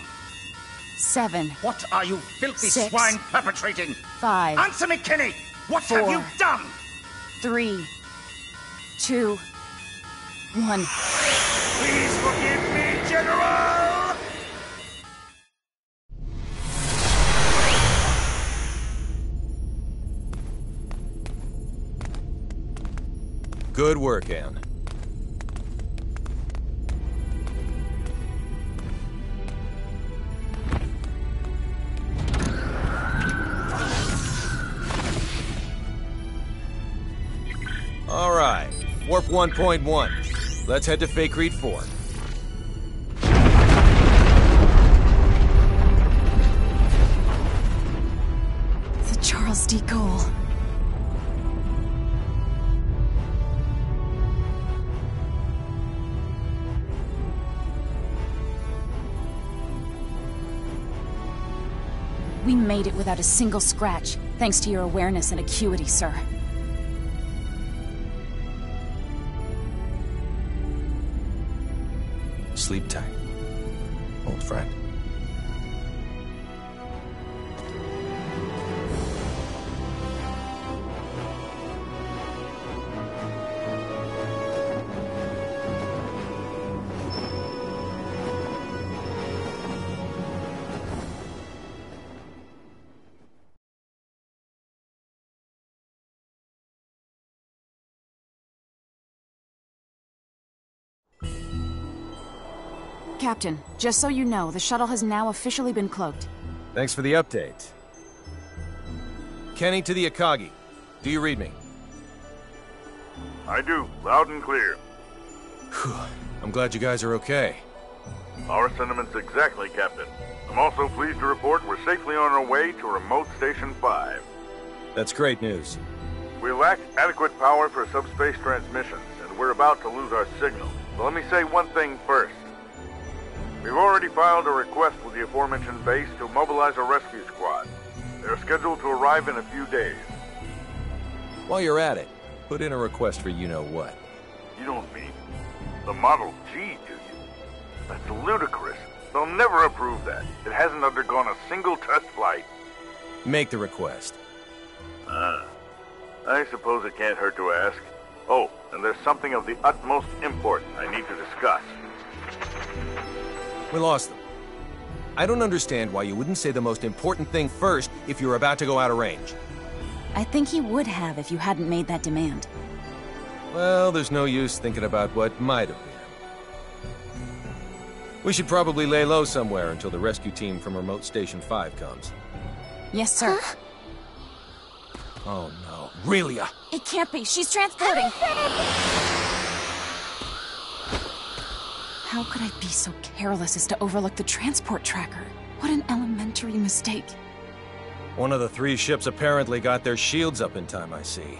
7. What are you filthy 6, swine perpetrating? 5. Answer me, Kenny! What 4, have you done? 3, 2, 1. Please forgive me, General! Good work, Anne. All right, warp 1.1. Let's head to Fake Reed 4. The Charles de Gaulle. We made it without a single scratch, thanks to your awareness and acuity, sir. Sleep tight, old friend. Captain, just so you know, the shuttle has now officially been cloaked. Thanks for the update. Kenny to the Akagi. Do you read me? I do, loud and clear. Whew. I'm glad you guys are okay. Our sentiments exactly, Captain. I'm also pleased to report we're safely on our way to Remote Station 5. That's great news. We lack adequate power for subspace transmissions, and we're about to lose our signal. So let me say one thing first. We've already filed a request with the aforementioned base to mobilize a rescue squad. They're scheduled to arrive in a few days. While you're at it, put in a request for you-know-what. You don't mean the Model G, do you? That's ludicrous. They'll never approve that. It hasn't undergone a single test flight. Make the request. I suppose it can't hurt to ask. Oh, and there's something of the utmost import I need to discuss. We lost them. I don't understand why you wouldn't say the most important thing first if you're about to go out of range. I think he would have if you hadn't made that demand. Well, there's no use thinking about what might have been. We should probably lay low somewhere until the rescue team from Remote Station 5 comes. Yes, sir. Huh? Oh no, Relia! It can't be. She's transporting. How could I be so careless as to overlook the transport tracker? What an elementary mistake. One of the 3 ships apparently got their shields up in time, I see.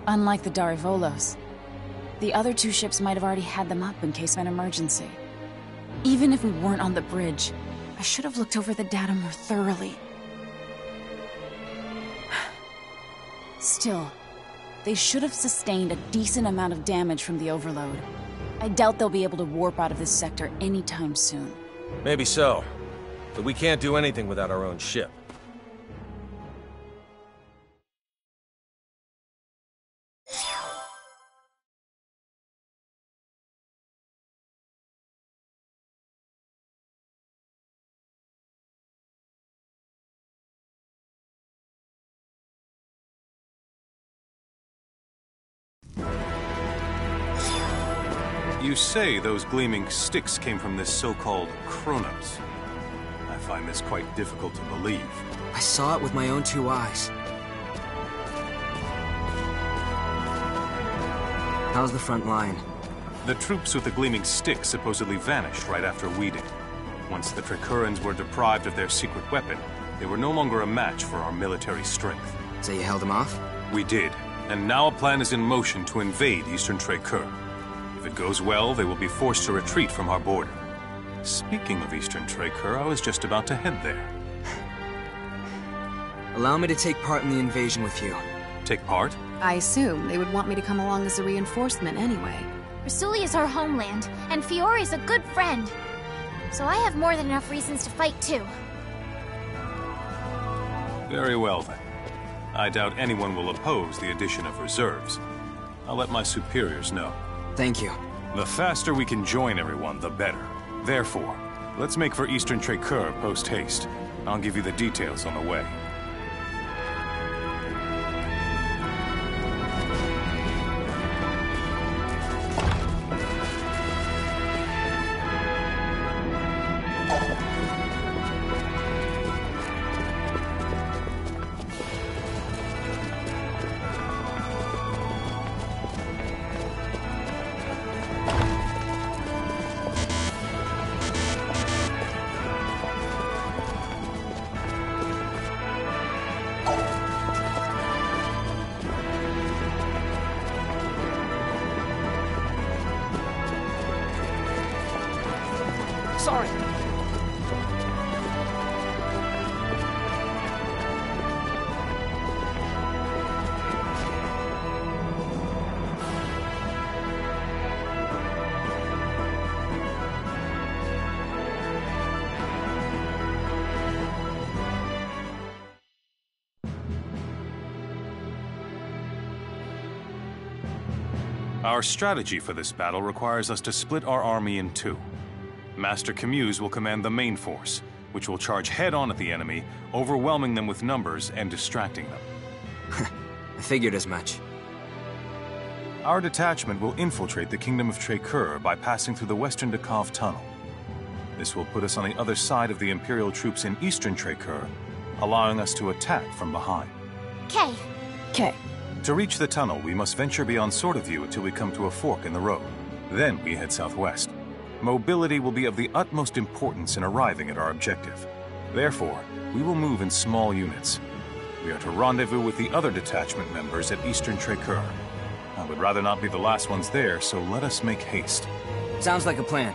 Unlike the Darivolos, the other 2 ships might have already had them up in case of an emergency. Even if we weren't on the bridge, I should have looked over the data more thoroughly. Still, they should have sustained a decent amount of damage from the overload. I doubt they'll be able to warp out of this sector anytime soon. Maybe so, but we can't do anything without our own ship. You say those gleaming sticks came from this so-called Kronos. I find this quite difficult to believe. I saw it with my own 2 eyes. How's the front line? The troops with the gleaming sticks supposedly vanished right after we did. Once the Tricurans were deprived of their secret weapon, they were no longer a match for our military strength. So you held them off? We did, and now a plan is in motion to invade Eastern Tricur. If it goes well, they will be forced to retreat from our border. Speaking of Eastern Tricur, I was just about to head there. Allow me to take part in the invasion with you. Take part? I assume they would want me to come along as a reinforcement anyway. Rasuli is our homeland, and Fiore is a good friend. So I have more than enough reasons to fight too. Very well then. I doubt anyone will oppose the addition of reserves. I'll let my superiors know. Thank you. The faster we can join everyone, the better. Therefore, let's make for Eastern Tricur post-haste. I'll give you the details on the way. Sorry. Our strategy for this battle requires us to split our army in 2. Master Camuse will command the main force, which will charge head-on at the enemy, overwhelming them with numbers and distracting them. I figured as much. Our detachment will infiltrate the Kingdom of Tricur by passing through the Western Dakov Tunnel. This will put us on the other side of the Imperial troops in Eastern Tricur, allowing us to attack from behind. K. To reach the tunnel, we must venture beyond Sword of View until we come to a fork in the road. Then we head southwest. Mobility will be of the utmost importance in arriving at our objective. Therefore, we will move in small units. We are to rendezvous with the other detachment members at Eastern Tricur. I would rather not be the last ones there, so let us make haste. Sounds like a plan.